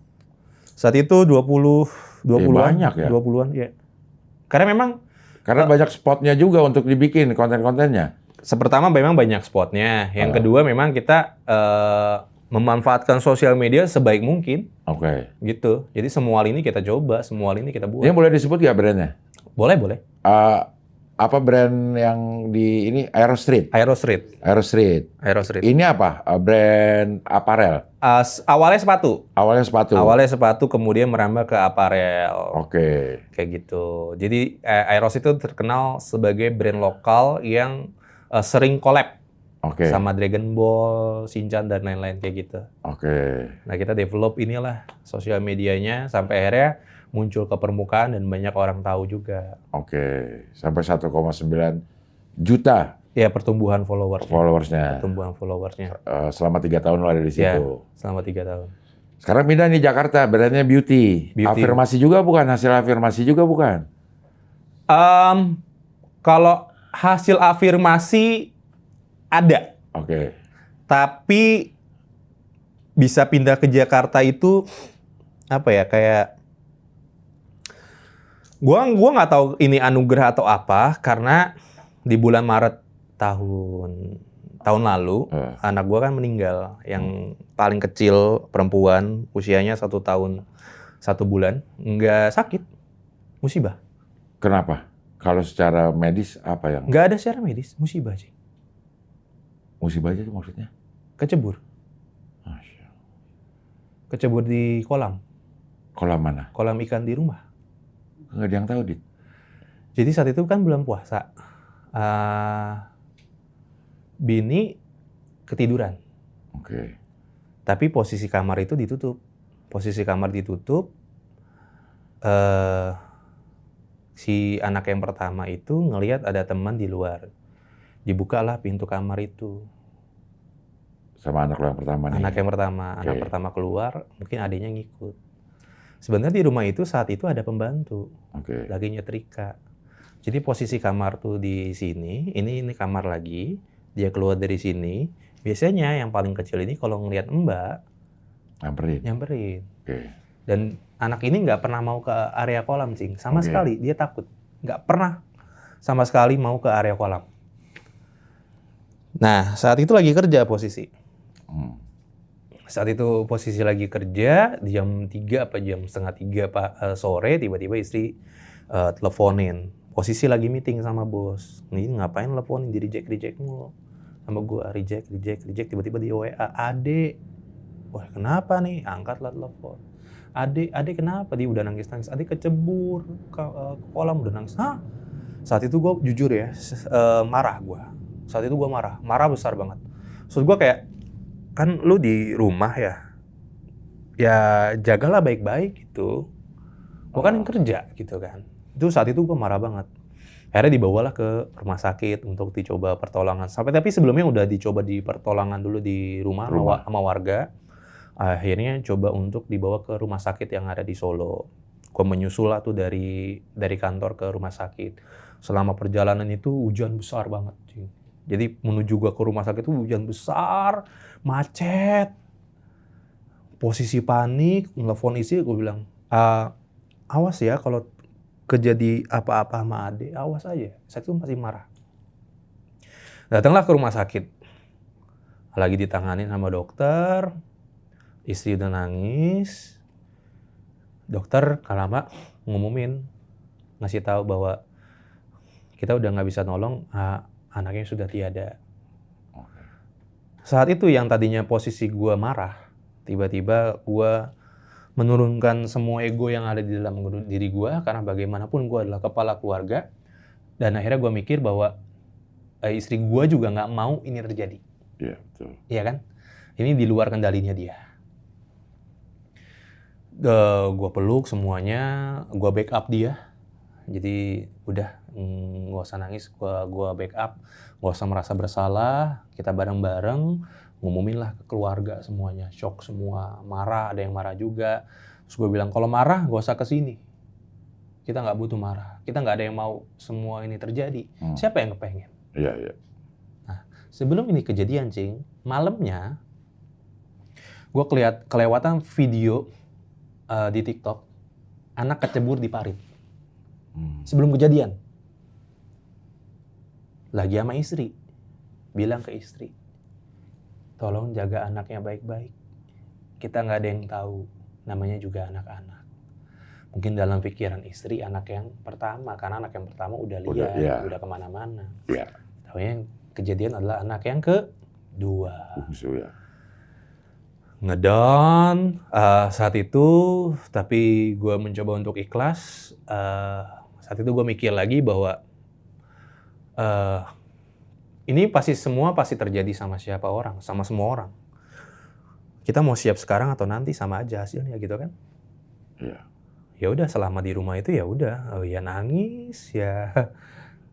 Saat itu 20-an. Banyak ya? 20-an, ya. Karena banyak spotnya juga untuk dibikin konten-kontennya. Pertama memang banyak spotnya. Yang kedua memang kita memanfaatkan sosial media sebaik mungkin. Oke. Gitu. Jadi semua lini kita coba, semua lini kita buat. Ini boleh disebut nggak brandnya? Boleh. Apa brand yang di ini? Aero Street. Ini apa? Brand aparel? Awalnya sepatu, kemudian merambah ke aparel. Oke. Kayak gitu. Jadi Aeros itu terkenal sebagai brand lokal yang sering collab. Sama Dragon Ball, Shinchan, dan lain-lain kayak gitu. Nah, kita develop inilah sosial medianya sampai akhirnya muncul ke permukaan dan banyak orang tahu juga. Sampai 1,9 juta. Ya, pertumbuhan followersnya. Selama 3 tahun lo ada di situ. Ya, selama 3 tahun. Sekarang pindah nih Jakarta, brandnya beauty. Afirmasi juga bukan? Hasil afirmasi juga bukan? Kalau hasil afirmasi ada. Tapi bisa pindah ke Jakarta itu apa ya, kayak gua nggak tahu ini anugerah atau apa, karena di bulan Maret tahun lalu anak gua kan meninggal, yang paling kecil perempuan, usianya 1 tahun 1 bulan, nggak sakit, musibah. Kenapa? Kalau secara medis apa yang? Nggak ada secara medis, musibah sih. Musibah aja itu maksudnya? Kecebur. Kecebur di kolam. Kolam mana? Kolam ikan di rumah. Nggak ada yang tahu, Dit. Jadi saat itu kan bulan puasa. Bini ketiduran. Tapi posisi kamar itu ditutup. Si anak yang pertama itu ngelihat ada teman di luar. Dibukalah pintu kamar itu. Sama anak lo yang pertama nih? Anak pertama keluar, mungkin adiknya ngikut. Sebenarnya di rumah itu saat itu ada pembantu. Lagi nyetrika. Jadi posisi kamar tuh di sini, ini kamar lagi, dia keluar dari sini. Biasanya yang paling kecil ini kalau ngelihat Mbak, nyamperin. Dan anak ini nggak pernah mau ke area kolam, Cing. Sama sekali, dia takut. Nggak pernah sama sekali mau ke area kolam. Nah, saat itu lagi kerja posisi. Saat itu posisi lagi kerja, jam 3 apa jam setengah 3 sore, tiba-tiba istri teleponin. Posisi lagi meeting sama bos. Ini ngapain teleponin, di reject mulu. Sama gua, reject, tiba-tiba di WA, Ade. Wah, kenapa nih? Angkatlah telepon. Ade kenapa? Dia udah nangis-nangis. Ade kecebur ke kolam, udah nangis. Hah? Saat itu gue jujur ya, marah gue. Saat itu gue marah besar banget. Maksud gue kayak, kan lu di rumah ya jagalah baik-baik gitu. Gue kan kerja gitu kan. Itu saat itu gue marah banget. Akhirnya dibawalah ke rumah sakit untuk dicoba pertolongan. Tapi sebelumnya udah dicoba di pertolongan dulu di rumah. Sama warga. Akhirnya coba untuk dibawa ke rumah sakit yang ada di Solo. Gue menyusul lah tuh dari kantor ke rumah sakit. Selama perjalanan itu hujan besar banget. Jadi menuju gue ke rumah sakit itu hujan besar, macet. Posisi panik, nelfon istri, gue bilang, awas ya kalau kejadi apa-apa sama Ade, awas aja. Saat itu masih marah. Datanglah ke rumah sakit. Lagi ditanganin sama dokter, istri udah nangis. Dokter lama ngumumin, ngasih tahu bahwa kita udah nggak bisa nolong, anaknya sudah tiada. Saat itu yang tadinya posisi gue marah, tiba-tiba gue menurunkan semua ego yang ada di dalam diri gue, karena bagaimanapun gue adalah kepala keluarga, dan akhirnya gue mikir bahwa istri gue juga nggak mau ini terjadi. Iya, betul. Iya kan? Ini di luar kendalinya dia. Gue peluk semuanya, gue backup dia. Jadi udah nggak usah nangis, gue backup, nggak usah merasa bersalah, kita bareng-bareng ngumumin lah ke keluarga semuanya, shock semua, marah, ada yang marah juga. Terus gue bilang kalau marah gak usah kesini, kita nggak butuh marah, kita nggak ada yang mau semua ini terjadi. Siapa yang kepengen? Iya. Nah, sebelum ini kejadian, Cing, malamnya gue kelewatan video di TikTok anak kecebur di parit. Sebelum kejadian, lagi sama istri, bilang ke istri, tolong jaga anaknya baik-baik. Kita nggak ada yang tahu, namanya juga anak-anak. Mungkin dalam pikiran istri anak yang pertama, karena anak yang pertama udah lihat, udah kemana-mana. Taunya yang kejadian adalah anak yang kedua. Ngedown saat itu, tapi gue mencoba untuk ikhlas. Saat itu gue mikir lagi bahwa ini semua pasti terjadi sama siapa orang, sama semua orang. Kita mau siap sekarang atau nanti sama aja hasilnya gitu kan? Iya. Ya udah, selama di rumah itu ya udah, ya nangis ya.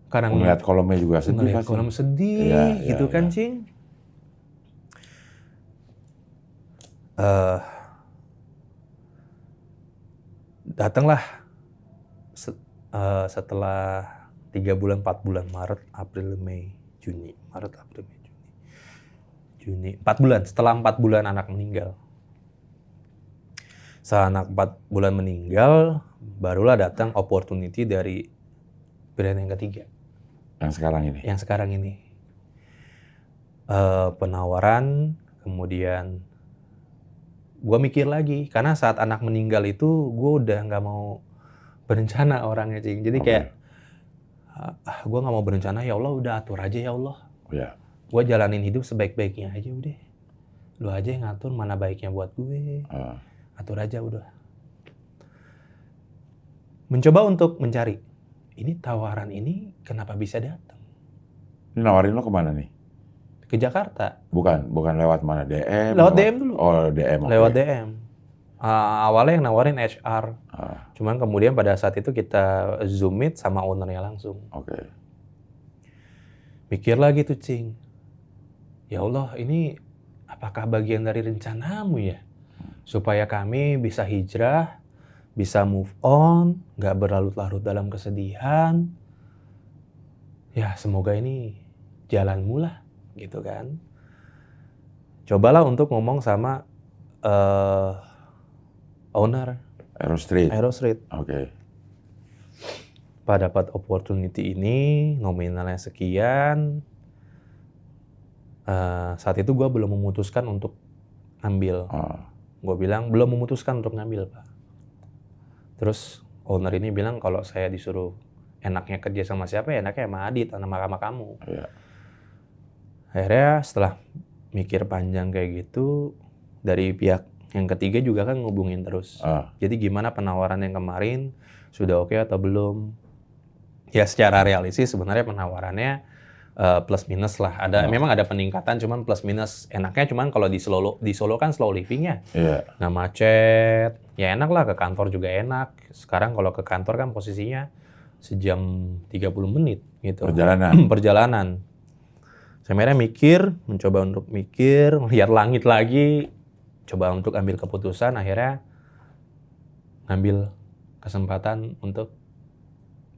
Kadang ngeliat kolomnya juga sedih. Ngeliat kolom sedih gitu kan, Cing. Datanglah setelah 3 bulan, 4 bulan, Maret, April, Mei, Juni. 4 bulan, setelah 4 bulan anak meninggal. Setelah anak 4 bulan meninggal, barulah datang opportunity dari brand yang ketiga. Yang sekarang ini? Penawaran, kemudian gue mikir lagi, karena saat anak meninggal itu gue udah nggak mau berencana orangnya, Cing. Jadi kayak gue nggak mau berencana, ya Allah udah atur aja ya Allah. Gue jalanin hidup sebaik-baiknya aja udah. Lu aja yang ngatur mana baiknya buat gue. Atur aja udah. Mencoba untuk mencari, ini tawaran ini kenapa bisa datang? Ini nawarin lo kemana nih? Ke Jakarta. Bukan lewat mana? DM? Lewat DM dulu. Oh, DM. Lewat DM. Awalnya yang nawarin HR. Cuman kemudian pada saat itu kita Zoom meet sama ownernya langsung. Mikir lagi tuh, Cing. Ya Allah, ini apakah bagian dari rencanamu ya? Supaya kami bisa hijrah, bisa move on, gak berlarut-larut dalam kesedihan. Ya semoga ini jalanmu lah, gitu kan. Cobalah untuk ngomong sama owner Aero Street. Pada dapat opportunity ini, nominalnya sekian, Saat itu gue belum memutuskan untuk ngambil. Gue bilang belum memutuskan untuk ngambil, Pak. Terus owner ini bilang kalau saya disuruh enaknya kerja sama siapa, ya enaknya sama Adit, sama kamu. Iya. Akhirnya setelah mikir panjang kayak gitu, dari pihak yang ketiga juga kan ngubungin terus. Jadi gimana penawaran yang kemarin, sudah oke atau belum? Ya secara realistis sebenarnya penawarannya plus minus lah. Memang ada peningkatan, cuman plus minus. Enaknya cuman kalau di Solo kan slow living ya. Nggak macet. Ya enak lah, ke kantor juga enak. Sekarang kalau ke kantor kan posisinya sejam 30 menit gitu. Perjalanan. Saya akhirnya mencoba untuk mikir, lihat langit lagi, coba untuk ambil keputusan, akhirnya ngambil kesempatan untuk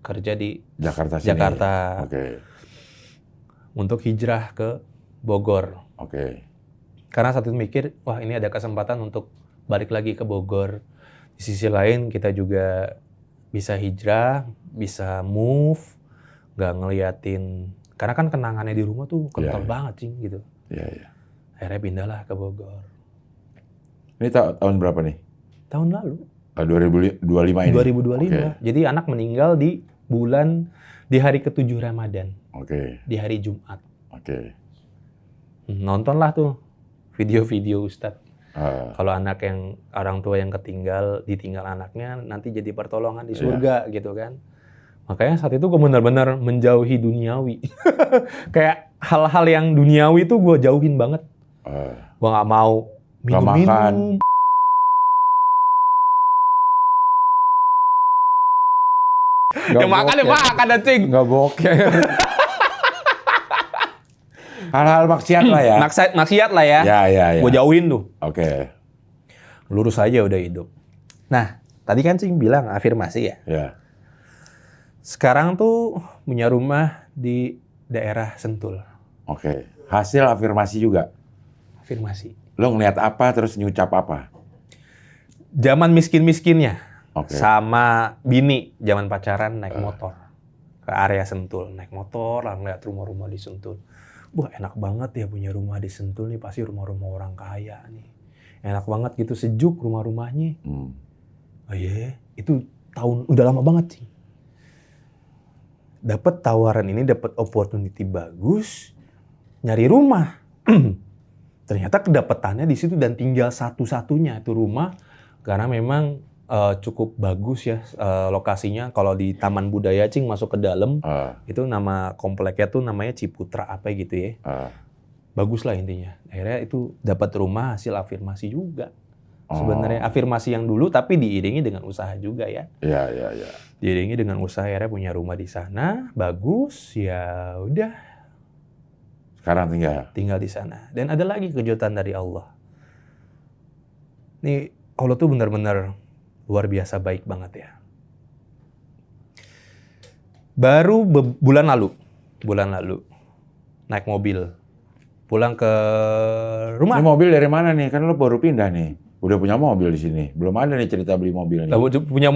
kerja di Jakarta. Oke. Untuk hijrah ke Bogor. Oke. Karena saat itu mikir, wah ini ada kesempatan untuk balik lagi ke Bogor. Di sisi lain kita juga bisa hijrah, bisa move, nggak ngeliatin. Karena kan kenangannya di rumah tuh kental banget sih gitu. Iya. Akhirnya pindahlah ke Bogor. Ini tahun berapa nih? Tahun lalu. 2025 ini? 2025. Okay. Jadi anak meninggal di hari ke-7 Ramadan. Oke. Di hari Jumat. Oke. Nontonlah tuh video-video Ustadz. Kalau orang tua yang ditinggal anaknya, nanti jadi pertolongan di surga gitu kan. Makanya saat itu gue benar-benar menjauhi duniawi. Kayak hal-hal yang duniawi tuh gue jauhin banget. Gue nggak mau minum-minum. Ya makan ya cing. Nggak boker. Hal-hal maksiat lah ya. Maksiat lah ya. Ya. Gue jauhin tuh. Oke. Lurus aja udah hidup. Nah, tadi kan cing bilang afirmasi ya. Ya. Sekarang tuh punya rumah di daerah Sentul. Oke. Hasil afirmasi juga? Afirmasi. Lo ngeliat apa terus nyucap apa? Zaman miskin-miskinnya. Sama bini, zaman pacaran naik motor. Ke area Sentul. Naik motor, lah ngeliat rumah-rumah di Sentul. Wah enak banget ya punya rumah di Sentul nih. Pasti rumah-rumah orang kaya nih. Enak banget gitu, sejuk rumah-rumahnya. Oh iya, itu udah lama banget sih. Dapat tawaran ini, dapat opportunity bagus, nyari rumah. Ternyata kedapetannya di situ dan tinggal satu-satunya itu rumah karena memang cukup bagus ya lokasinya. Kalau di Taman Budaya cing masuk ke dalam itu nama kompleknya tuh namanya Ciputra apa gitu ya. Bagus lah intinya. Akhirnya itu dapat rumah hasil afirmasi juga. Sebenarnya afirmasi yang dulu tapi diiringi dengan usaha juga ya. Iya. Diiringi dengan usaha, akhirnya punya rumah di sana, bagus, ya udah. Sekarang tinggal di sana. Dan ada lagi kejutan dari Allah. Nih Allah tuh benar-benar luar biasa baik banget ya. Baru bulan lalu naik mobil pulang ke rumah. Ini mobil dari mana nih? Kan lo baru pindah nih. Udah punya mobil di sini. Belum ada nih cerita beli mobil nih. Punya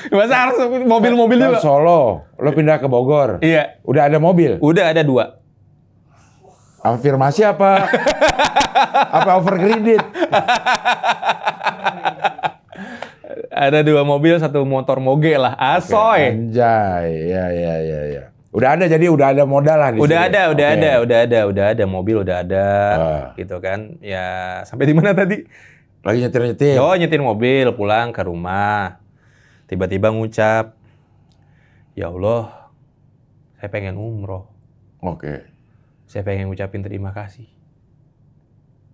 masa harus mobil-mobil dulu. Solo, lo pindah ke Bogor. Iya. Udah ada mobil? Udah ada 2. Afirmasi apa? Apa overkredit? Ada 2 mobil, 1 motor moge lah. Asoy. Anjay, ya. Udah ada modal lah di sini. Udah ada mobil, udah ada, gitu kan. Ya sampai di mana tadi? Lagi nyetir. Oh nyetir mobil, pulang ke rumah. Tiba-tiba ngucap, ya Allah, saya pengen umroh. Oke. Saya pengen ngucapin terima kasih.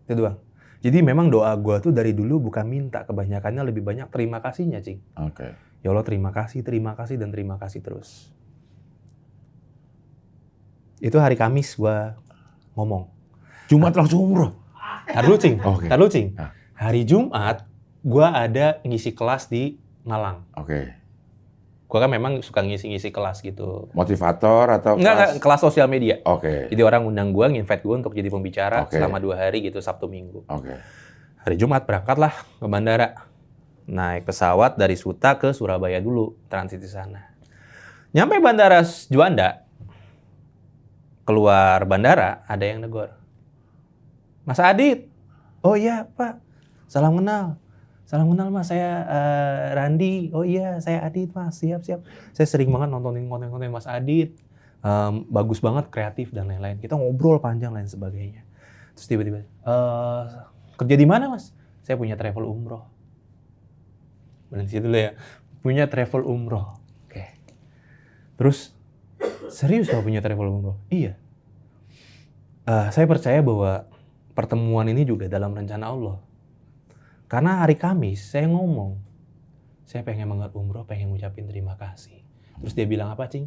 Itu doang. Jadi memang doa gue tuh dari dulu bukan minta, kebanyakannya lebih banyak terima kasihnya, cing. Oke. Ya Allah terima kasih, dan terima kasih terus. Itu hari Kamis gue ngomong. Jumat langsung umroh? Tar dulu, cing. Nah. Hari Jumat, gue ada ngisi kelas di Malang. Oke. Gue kan memang suka ngisi-ngisi kelas gitu. Motivator atau kelas? Enggak, kelas sosial media. Oke. Jadi orang undang gue, nginvite gue untuk jadi pembicara selama 2 hari gitu, Sabtu Minggu. Oke. Hari Jumat berangkatlah ke bandara. Naik pesawat dari Suta ke Surabaya dulu, transit di sana. Nyampe bandara Juanda, keluar bandara, ada yang negor. Mas Adit. Oh iya, Pak. Salam kenal. Salam kenal, Mas. Saya Randi. Oh iya, saya Adit, Mas. Siap. Saya sering banget nontonin konten-konten Mas Adit. Bagus banget, kreatif dan lain-lain. Kita ngobrol panjang lain sebagainya. Terus tiba-tiba, kerja di mana, Mas? Saya punya travel umroh. Berhenti dulu ya. Punya travel umroh. Oke. Terus, serius lo punya travel umroh? Iya. Saya percaya bahwa pertemuan ini juga dalam rencana Allah. Karena hari Kamis saya ngomong, saya pengen banget umroh, pengen ngucapin terima kasih. Terus dia bilang apa, Cing?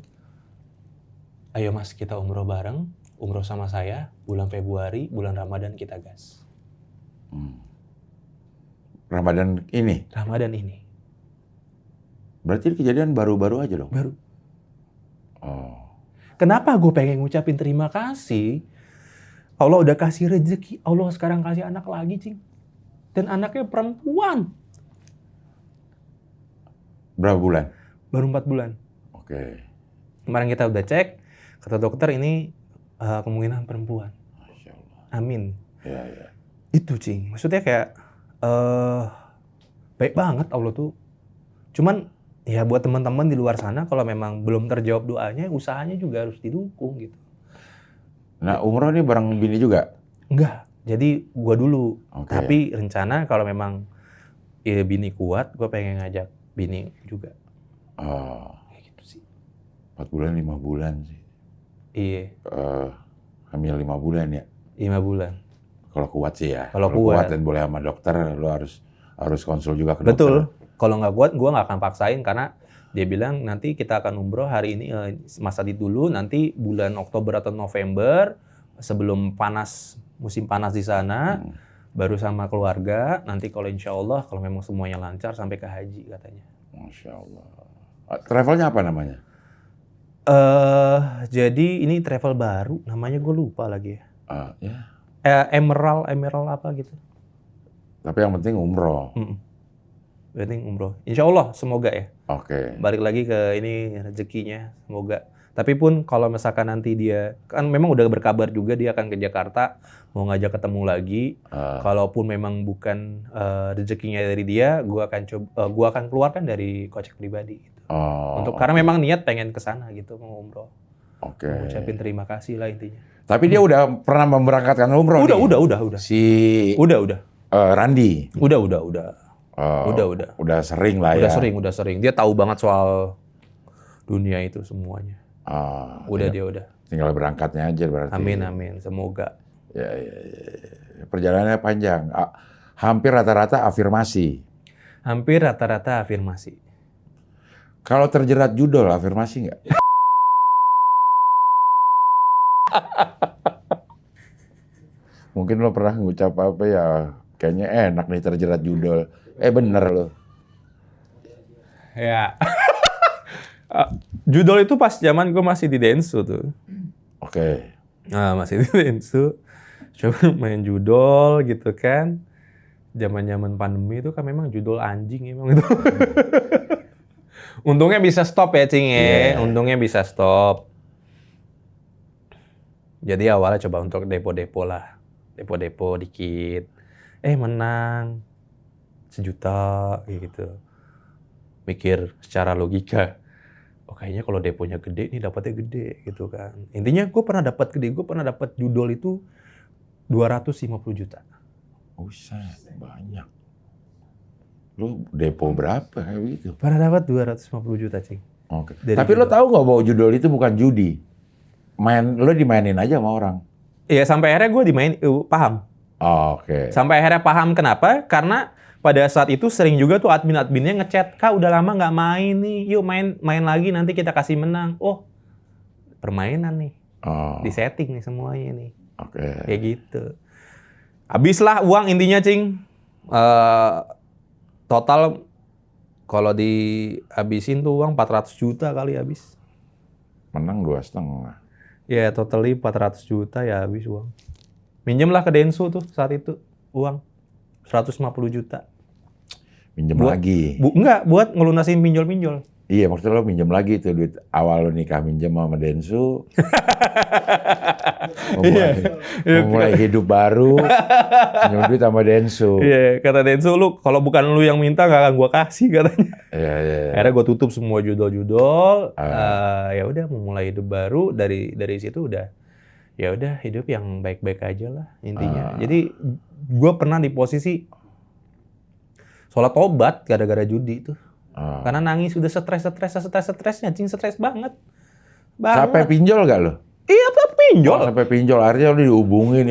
Ayo Mas, kita umroh bareng, umroh sama saya, bulan Februari, bulan Ramadan kita gas. Ramadan ini? Ramadan ini. Berarti kejadian baru-baru aja dong? Baru. Oh. Kenapa gue pengen ngucapin terima kasih? Allah udah kasih rezeki, Allah sekarang kasih anak lagi, Cing. Dan anaknya perempuan. Berapa bulan? Baru 4 bulan. Oke. Kemarin kita udah cek, kata dokter ini kemungkinan perempuan. Masya Allah. Amin. Iya. Itu, Cing. Maksudnya kayak baik banget Allah tuh. Cuman ya buat teman-teman di luar sana kalau memang belum terjawab doanya, usahanya juga harus didukung gitu. Nah, umroh ini bareng bini juga? Enggak. Jadi gua dulu. Okay. Tapi rencana kalau memang ya, bini kuat, gua pengen ngajak bini juga. Oh. Kayak gitu sih. 4 bulan, 5 bulan sih. Iya. Hamil 5 bulan ya? 5 bulan. Kalau kuat sih ya. Kalau kuat dan boleh sama dokter, lo harus konsul juga ke dokter. Betul. Kalau nggak kuat, gue nggak akan paksain karena dia bilang nanti kita akan umroh hari ini Mas Adit dulu, nanti bulan Oktober atau November sebelum musim panas di sana, baru sama keluarga. Nanti kalau insya Allah kalau memang semuanya lancar sampai ke haji katanya. Masya Allah. Travelnya apa namanya? Jadi ini travel baru, namanya gue lupa lagi ya. Ya. Emerald apa gitu. Tapi yang penting umroh. Penting umroh. Insya Allah semoga ya. Oke. Balik lagi ke ini rezekinya, semoga. Tapi pun kalau misalkan nanti dia, kan memang udah berkabar juga dia akan ke Jakarta, mau ngajak ketemu lagi. Kalaupun memang bukan rezekinya dari dia, gua akan keluarkan dari kocek pribadi. Gitu. Karena memang niat pengen ke sana gitu, mau umroh. Oke. Mau ucapin terima kasih lah intinya. Tapi dia udah pernah memberangkatkan umroh nih? Udah. Udah. Randi? Udah. Udah sering lah ya? Udah sering. Dia tahu banget soal dunia itu semuanya. Dia udah. Tinggal berangkatnya aja berarti. Amin. Semoga. Ya. Perjalanannya panjang. Hampir rata-rata afirmasi. Kalau terjerat judul, afirmasi nggak? Mungkin lo pernah ngucap apa ya, kayaknya enak nih terjerat judul. Bener lo. Ya. Judul itu pas zaman gue masih di Densu tuh. Oke. Nah, masih di Densu. Coba main judul gitu kan. Zaman-zaman pandemi itu kan memang judul anjing emang itu. Untungnya bisa stop ya, Cing ya. Untungnya bisa stop. Jadi awalnya coba untuk depo-depo lah. Depo-depo dikit. Menang 1 juta kayak gitu. Mikir secara logika. Kayaknya kalau deponya gede nih dapatnya gede gitu kan. Intinya gue pernah dapat judul itu 250 juta. Buset, banyak. Lu depo berapa kayak begitu? Pernah dapat 250 juta, Cing. Oke. Tapi lo tahu nggak bahwa judul itu bukan judi? Lo dimainin aja sama orang. Iya, sampai akhirnya gue paham. Oke. Sampai akhirnya paham kenapa? Karena pada saat itu sering juga tuh admin-adminnya ngechat, Kak udah lama nggak main nih, yuk main lagi nanti kita kasih menang. Oh, permainan nih. Di setting nih semuanya nih. Oke. Kayak gitu. Habislah uang intinya, Cing. Total kalau dihabisin tuh uang 400 juta kali habis. Menang 2,5. Ya, totally 400 juta ya habis uang. Minjemlah ke Densu tuh saat itu uang 150 juta. Minjem lagi? Enggak, buat ngelunasin pinjol-pinjol. Iya, maksudnya lo minjem lagi tuh duit awal lo nikah minjem sama Densu. memulai hidup baru, minjem duit sama Densu. Iya, kata Densu, lu kalau bukan lu yang minta gak akan gua kasih katanya. Iya. Akhirnya gua tutup semua judol-judol. Ya udah memulai hidup baru dari situ udah. Ya udah hidup yang baik-baik aja lah intinya. Jadi gua pernah di posisi sholat tobat gara-gara judi itu. Karena nangis udah stresnya, cing stres banget. Sampai pinjol gak lo? Iya, pinjol. Sampai pinjol, artinya lo dihubungin.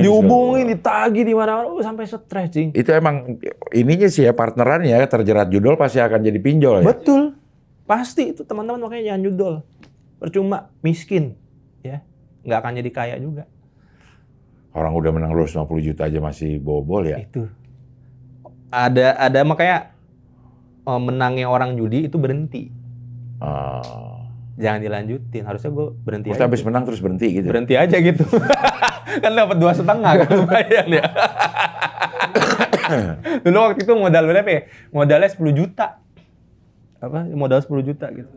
Ditagih di mana-mana, sampai stres, cing. Itu emang ininya sih ya, partneran ya, terjerat judol pasti akan jadi pinjol ya? Betul. Pasti itu teman-teman makanya jangan judol. Percuma, miskin. Ya, nggak akan jadi kaya juga. Orang udah menang 250 juta aja masih bobol ya? Itu. Ada makanya menangnya orang judi itu berhenti. Jangan dilanjutin. Harusnya gue berhenti. Maksudnya habis menang terus berhenti gitu? Berhenti aja gitu. Kan dapat 2,5 kan lumayan ya. Dulu waktu itu modal berapa ya? Modalnya 10 juta. Modal 10 juta gitu.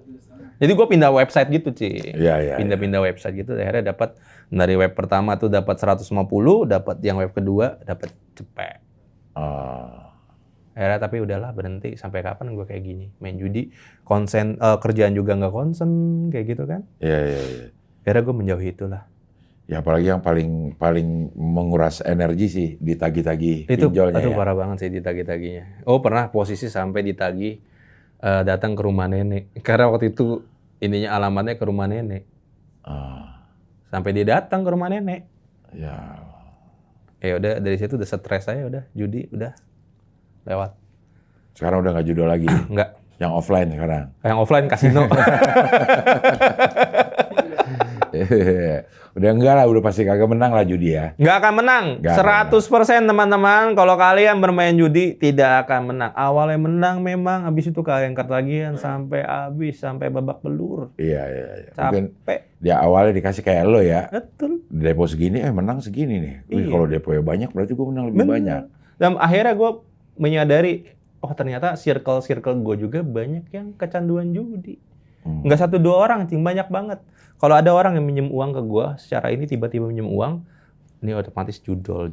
Jadi gue pindah website gitu, Ci. Iya. Pindah website gitu. Akhirnya dapat dari web pertama tuh dapat 150, dapat yang web kedua dapat cepet. Akhirnya tapi udahlah berhenti. Sampai kapan gue kayak gini main judi, konsen kerjaan juga nggak konsen kayak gitu kan? Iya. Akhirnya gue menjauhi itulah. Ya apalagi yang paling menguras energi sih ditagih-tagih pinjolnya. Itu parah banget sih ditagih-tagihnya. Oh pernah posisi sampai ditagih datang ke rumah nenek. Karena waktu itu ininya alamatnya ke rumah nenek. Sampai dia datang ke rumah nenek. Ya udah dari situ udah stres saya udah judi udah lewat. Sekarang udah nggak judol lagi? Enggak. Yang offline sekarang? Yang offline kasino. Udah enggak lah, udah pasti kagak menang lah judi ya? Nggak akan menang. 100% teman-teman. Kalau kalian bermain judi tidak akan menang. Awalnya menang memang, habis itu kalian ketagihan sampai habis, sampai babak belur. Iya. Capek. Mungkin dia awalnya dikasih kayak lo ya. Betul. Depo segini, menang segini nih. Wih, kalau deponya banyak berarti gue menang lebih banyak. Dan akhirnya gue menyadari, oh ternyata circle gue juga banyak yang kecanduan judi. Nggak 1-2 orang, cing, banyak banget. Kalau ada orang yang minjem uang ke gue, secara ini tiba-tiba minjem uang, ini otomatis judol.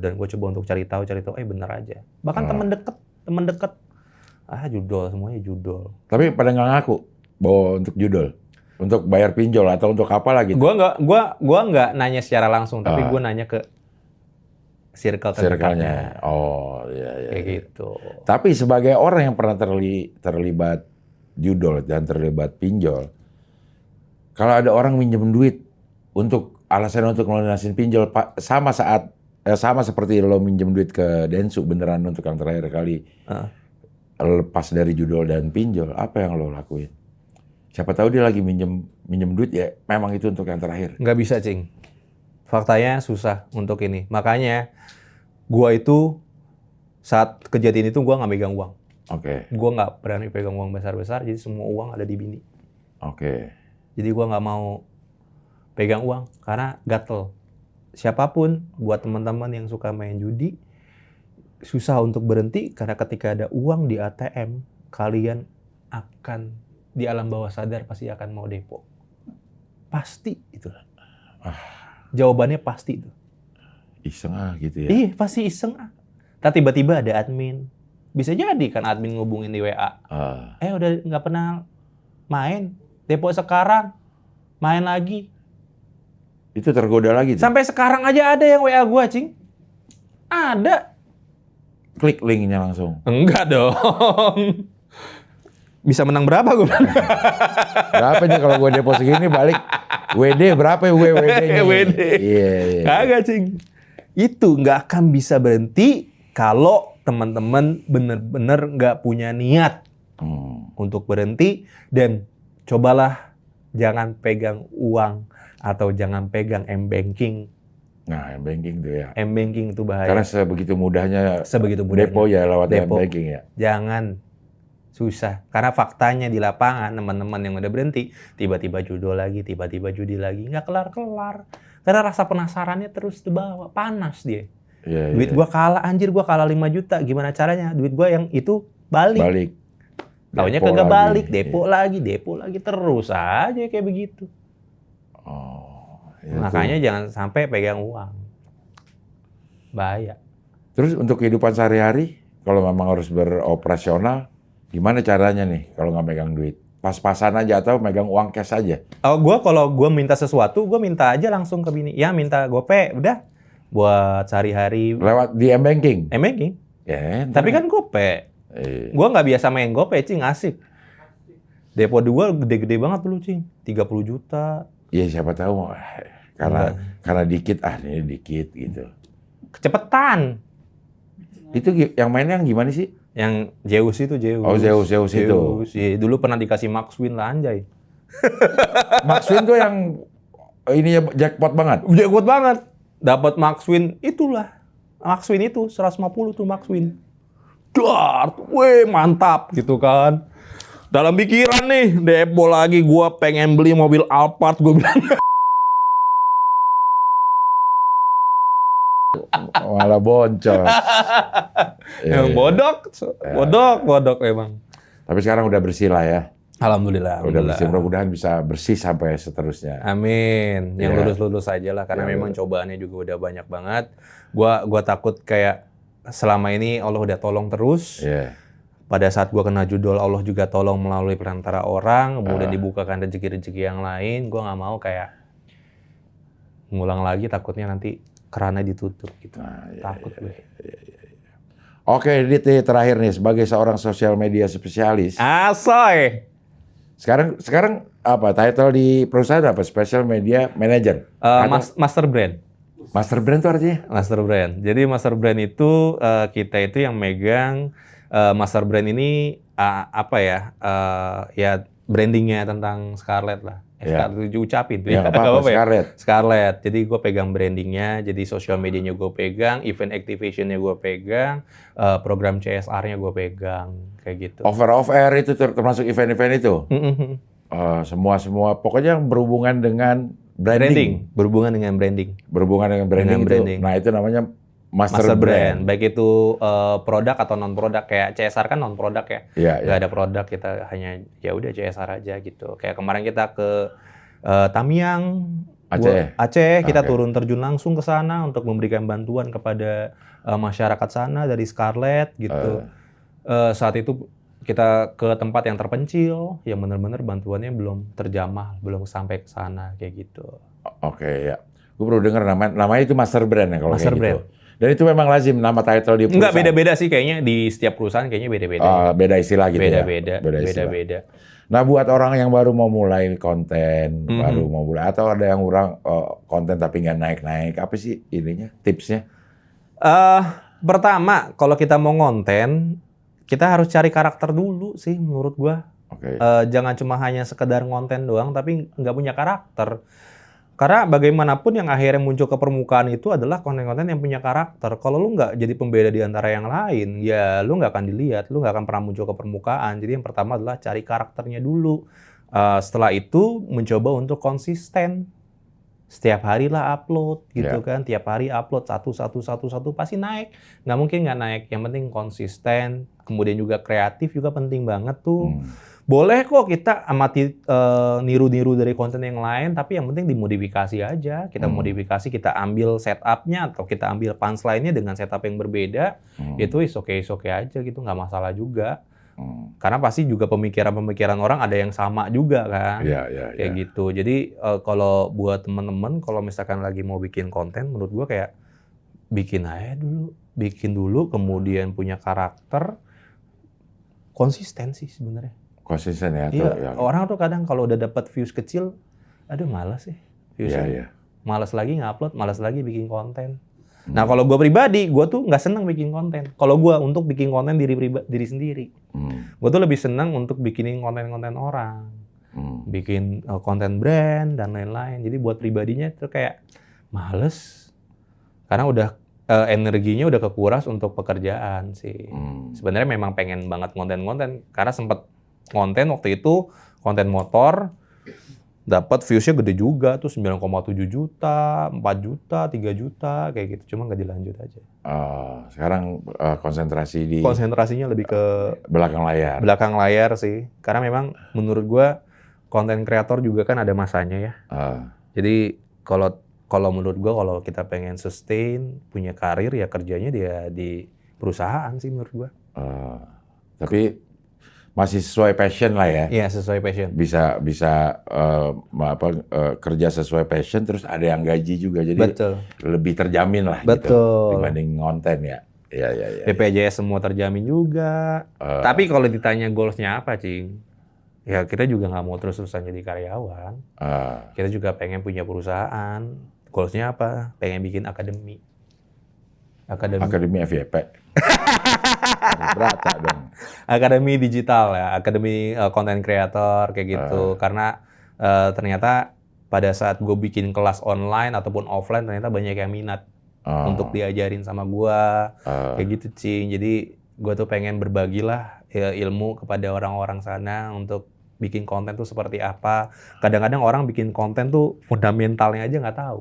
Dan gue coba untuk cari tahu, bener aja. Bahkan temen deket, judol, semuanya judol. Tapi pada nggak ngaku bahwa untuk judol, untuk bayar pinjol atau untuk apa lagi? Gue nggak nanya secara langsung, tapi gue nanya ke circle-nya. Oh, iya. Kayak gitu. Tapi sebagai orang yang pernah terlibat judol dan terlibat pinjol, kalau ada orang minjem duit untuk alasan untuk melunasin pinjol, sama seperti lo minjem duit ke Densu beneran untuk yang terakhir kali, lepas dari judol dan pinjol, apa yang lo lakuin? Siapa tahu dia lagi minjem duit ya, memang itu untuk yang terakhir. Nggak bisa, cing. Faktanya susah untuk ini. Makanya gua itu saat kejadian itu gua nggak megang uang. Oke. Gua nggak berani pegang uang besar-besar, jadi semua uang ada di bini. Oke. Jadi gua nggak mau pegang uang karena gatel. Siapapun buat teman-teman yang suka main judi, susah untuk berhenti karena ketika ada uang di ATM, kalian akan di alam bawah sadar pasti akan mau depo. Pasti itu. Jawabannya pasti itu. Iseng gitu ya? Iya, pasti iseng Tapi tiba-tiba ada admin. Bisa jadi kan admin ngubungin di WA. Udah nggak pernah main. Depo sekarang. Main lagi. Itu tergoda lagi? Sampai sekarang aja ada yang WA gua, cing. Ada. Klik linknya langsung? Enggak dong. Bisa menang berapa gue? Berapa nih kalau gue depo segini balik WD berapa ya WD-nya? WD. Iya. Kagak, cing. Itu nggak akan bisa berhenti kalau teman-teman bener-bener nggak punya niat untuk berhenti, dan cobalah jangan pegang uang atau jangan pegang m-banking. Nah, m-banking tuh ya. M-banking itu bahaya. Karena sebegitu mudahnya depo ya lewat m-banking ya. Jangan. Susah. Karena faktanya di lapangan, teman-teman yang udah berhenti, tiba-tiba judol lagi, tiba-tiba judi lagi. Nggak kelar-kelar. Karena rasa penasarannya terus dibawa. Panas dia. Yeah, duit gua kalah, anjir gua kalah 5 juta. Gimana caranya? Duit gua yang itu balik. Taunya kagak balik, depo lagi terus aja kayak begitu. Makanya jangan sampai pegang uang. Bahaya. Terus untuk kehidupan sehari-hari, kalau memang harus beroperasional, gimana caranya nih kalau nggak megang duit? Pas-pasan aja atau megang uang cash aja? Kalau gue minta sesuatu, gue minta aja langsung ke bini. Ya minta GoPay, udah. Buat sehari-hari. Lewat di M-Banking? M-Banking. Ya, tapi kan GoPay. Gue nggak biasa main GoPay, Cing, asik. Depo gue gede-gede banget dulu, Cing. 30 juta. Iya, siapa tahu. Karena dikit, ini dikit gitu. Kecepetan. Itu yang mainnya yang gimana sih? Yang Zeus itu, Zeus. Oh, Zeus itu. Iya, dulu pernah dikasih Max Win lah, anjay. Max Win tuh yang ininya jackpot banget? Jackpot banget. Dapat Max Win, itulah. Max Win itu, 150 tuh Max Win. Dar, mantap gitu kan. Dalam pikiran nih, depo lagi gua pengen beli mobil Alphard, gua bilang. Malah boncos. Yang bodok emang. Tapi sekarang udah bersih lah ya. Alhamdulillah. Udah bersih, mudah-mudahan bisa bersih sampai seterusnya. Amin. Yang lulus-lulus aja lah, karena memang cobaannya juga udah banyak banget. Gua takut kayak selama ini Allah udah tolong terus. Pada saat gua kena judul, Allah juga tolong melalui perantara orang, kemudian dibukakan rezeki-rezeki yang lain. Gua nggak mau kayak ngulang lagi, takutnya nanti kerannya ditutup gitu. Takut gue. Oke, Dit, terakhir nih, sebagai seorang sosial media spesialis. Asoy! Sekarang apa? Title di perusahaan apa? Special Media Manager? Master Brand. Master Brand itu artinya? Master Brand. Jadi Master Brand itu kita itu yang megang Master Brand ini ya brandingnya tentang Scarlett lah. Scarlett diucapin tuh ya. Apa-apa, Scarlett. Jadi gue pegang brandingnya, jadi sosial medianya gue pegang, event activationnya gue pegang, program CSR-nya gue pegang, kayak gitu. Off air itu termasuk event-event itu? Semua, pokoknya yang berhubungan dengan branding. Berhubungan dengan branding. Nah itu namanya Master Brand. Baik itu produk atau non produk, kayak CSR kan non produk ya. Gak ada produk, kita hanya ya udah CSR aja gitu. Kayak kemarin kita ke Tamiang, Aceh, kita turun terjun langsung ke sana untuk memberikan bantuan kepada masyarakat sana dari Scarlett gitu. Saat itu kita ke tempat yang terpencil, yang benar-benar bantuannya belum terjamah, belum sampai ke sana kayak gitu. Oke, ya. Gue perlu dengar namanya itu Master Brand ya kalau Master kayak Brand. Gitu. Dan itu memang lazim nama title di perusahaan? Enggak, beda-beda sih kayaknya, di setiap perusahaan kayaknya beda-beda. Beda istilah gitu Beda-beda. Nah buat orang yang baru mau mulai konten, baru mau mulai, atau ada yang orang konten tapi nggak naik-naik, apa sih ininya, tipsnya? Pertama, kalau kita mau ngonten, kita harus cari karakter dulu sih menurut gua. Jangan cuma hanya sekedar ngonten doang, tapi nggak punya karakter. Karena bagaimanapun yang akhirnya muncul ke permukaan itu adalah konten-konten yang punya karakter. Kalau lu nggak jadi pembeda di antara yang lain, ya lu nggak akan dilihat, lu nggak akan pernah muncul ke permukaan. Jadi yang pertama adalah cari karakternya dulu. Setelah itu mencoba untuk konsisten. Setiap hari lah upload gitu kan, tiap hari upload satu pasti naik. Nggak mungkin nggak naik. Yang penting konsisten. Kemudian juga kreatif juga penting banget tuh. Boleh kok kita amati niru-niru dari konten yang lain, tapi yang penting dimodifikasi aja. Kita modifikasi, kita ambil setup-nya atau kita ambil punchline-nya dengan setup yang berbeda. Itu is okay aja gitu, nggak masalah juga. Karena pasti juga pemikiran-pemikiran orang ada yang sama juga kan. Kayak gitu. Jadi kalau buat teman-teman, kalau misalkan lagi mau bikin konten, menurut gua kayak bikin aja dulu. Bikin dulu, kemudian punya karakter. Konsisten sih sebenarnya. Konsisten ya. Iya, orang tuh kadang kalau udah dapat views kecil, aduh malas sih viewsnya. Malas lagi ngupload, malas lagi bikin konten. Nah kalau gue pribadi, gue tuh nggak senang bikin konten. Kalau gue untuk bikin konten diri sendiri, gue tuh lebih senang untuk bikinin konten-konten orang, bikin konten brand dan lain-lain. Jadi buat pribadinya tuh kayak males, karena udah energinya udah kekuras untuk pekerjaan sih. Sebenarnya memang pengen banget konten-konten, karena sempet konten waktu itu, konten motor, Dapat viewsnya gede juga tuh 9,7 juta, 4 juta, 3 juta kayak gitu. Cuma nggak dilanjut aja. Sekarang konsentrasi di konsentrasinya lebih ke belakang layar. Belakang layar sih. Karena memang menurut gua konten kreator juga kan ada masanya ya. Jadi kalau menurut gua kalau kita pengen sustain, punya karir ya kerjanya dia di perusahaan sih menurut gua. Tapi masih sesuai passion lah ya. Iya, sesuai passion. Bisa kerja sesuai passion, terus ada yang gaji juga, jadi Betul. lebih terjamin lah. Betul. Gitu, dibanding konten ya. Iya. BPJS semua terjamin juga. Tapi kalau ditanya goalsnya apa, Cing? Ya kita juga nggak mau terus-terusan jadi karyawan. Kita juga pengen punya perusahaan. Goalsnya apa? Pengen bikin akademi. Akademi FYP. Berata dong. Akademi digital ya, akademi konten kreator kayak gitu. Karena ternyata pada saat gue bikin kelas online ataupun offline ternyata banyak yang minat untuk diajarin sama gue kayak gitu, Cing. Jadi gue tuh pengen berbagilah ilmu kepada orang-orang sana untuk bikin konten tuh seperti apa. Kadang-kadang orang bikin konten tuh fundamentalnya aja nggak tahu.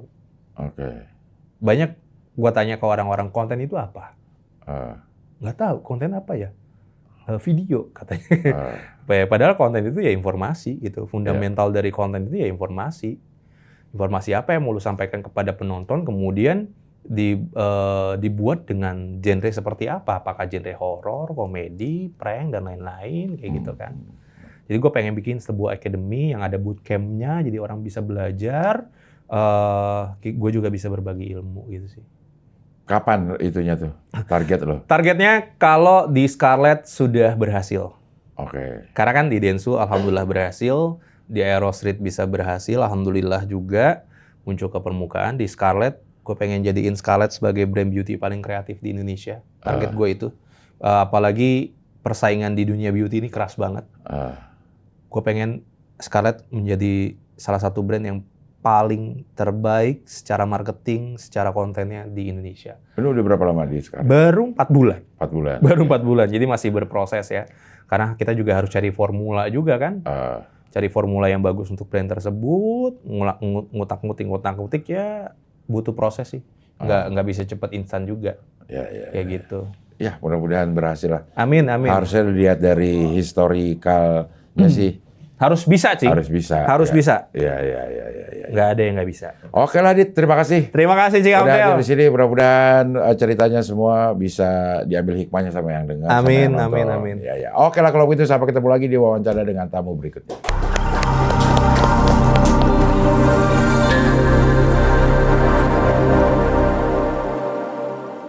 Banyak gue tanya ke orang-orang, konten itu apa? Nggak tahu, konten apa ya? Video katanya. Padahal konten itu ya informasi gitu. Fundamental dari konten itu ya informasi. Informasi apa yang mau lu sampaikan kepada penonton, kemudian dibuat dengan genre seperti apa? Apakah genre horor, komedi, prank, dan lain-lain kayak gitu kan. Jadi gue pengen bikin sebuah akademi yang ada bootcamp-nya, jadi orang bisa belajar, gue juga bisa berbagi ilmu gitu sih. Kapan itunya tuh? Target lo? Targetnya kalau di Scarlett sudah berhasil. Karena kan di Dentsu alhamdulillah berhasil, di Aero Street bisa berhasil, alhamdulillah juga muncul ke permukaan. Di Scarlett, gue pengen jadiin Scarlett sebagai brand beauty paling kreatif di Indonesia. Target gue itu. Apalagi persaingan di dunia beauty ini keras banget. Gue pengen Scarlett menjadi salah satu brand yang paling terbaik secara marketing, secara kontennya di Indonesia. Ini udah berapa lama di Scarlett? Baru 4 bulan. 4 bulan? Baru 4 bulan, jadi masih berproses ya. Karena kita juga harus cari formula juga kan. Cari formula yang bagus untuk brand tersebut, ngutak-ngutik ya butuh proses sih. Nggak bisa cepat instan juga. Kayak gitu. Ya, mudah-mudahan berhasil lah. Amin. Harusnya dilihat dari historikalnya sih. Harus bisa, Cing. Harus bisa. Iya. Nggak ada yang nggak bisa. Oke lah, Dit. Terima kasih. Terima kasih, Cing Amel. Udah di sini, mudah-mudahan ceritanya semua bisa diambil hikmahnya sama yang dengar. Amin. Ya. Oke lah kalau begitu, sampai ketemu lagi di wawancara dengan tamu berikutnya.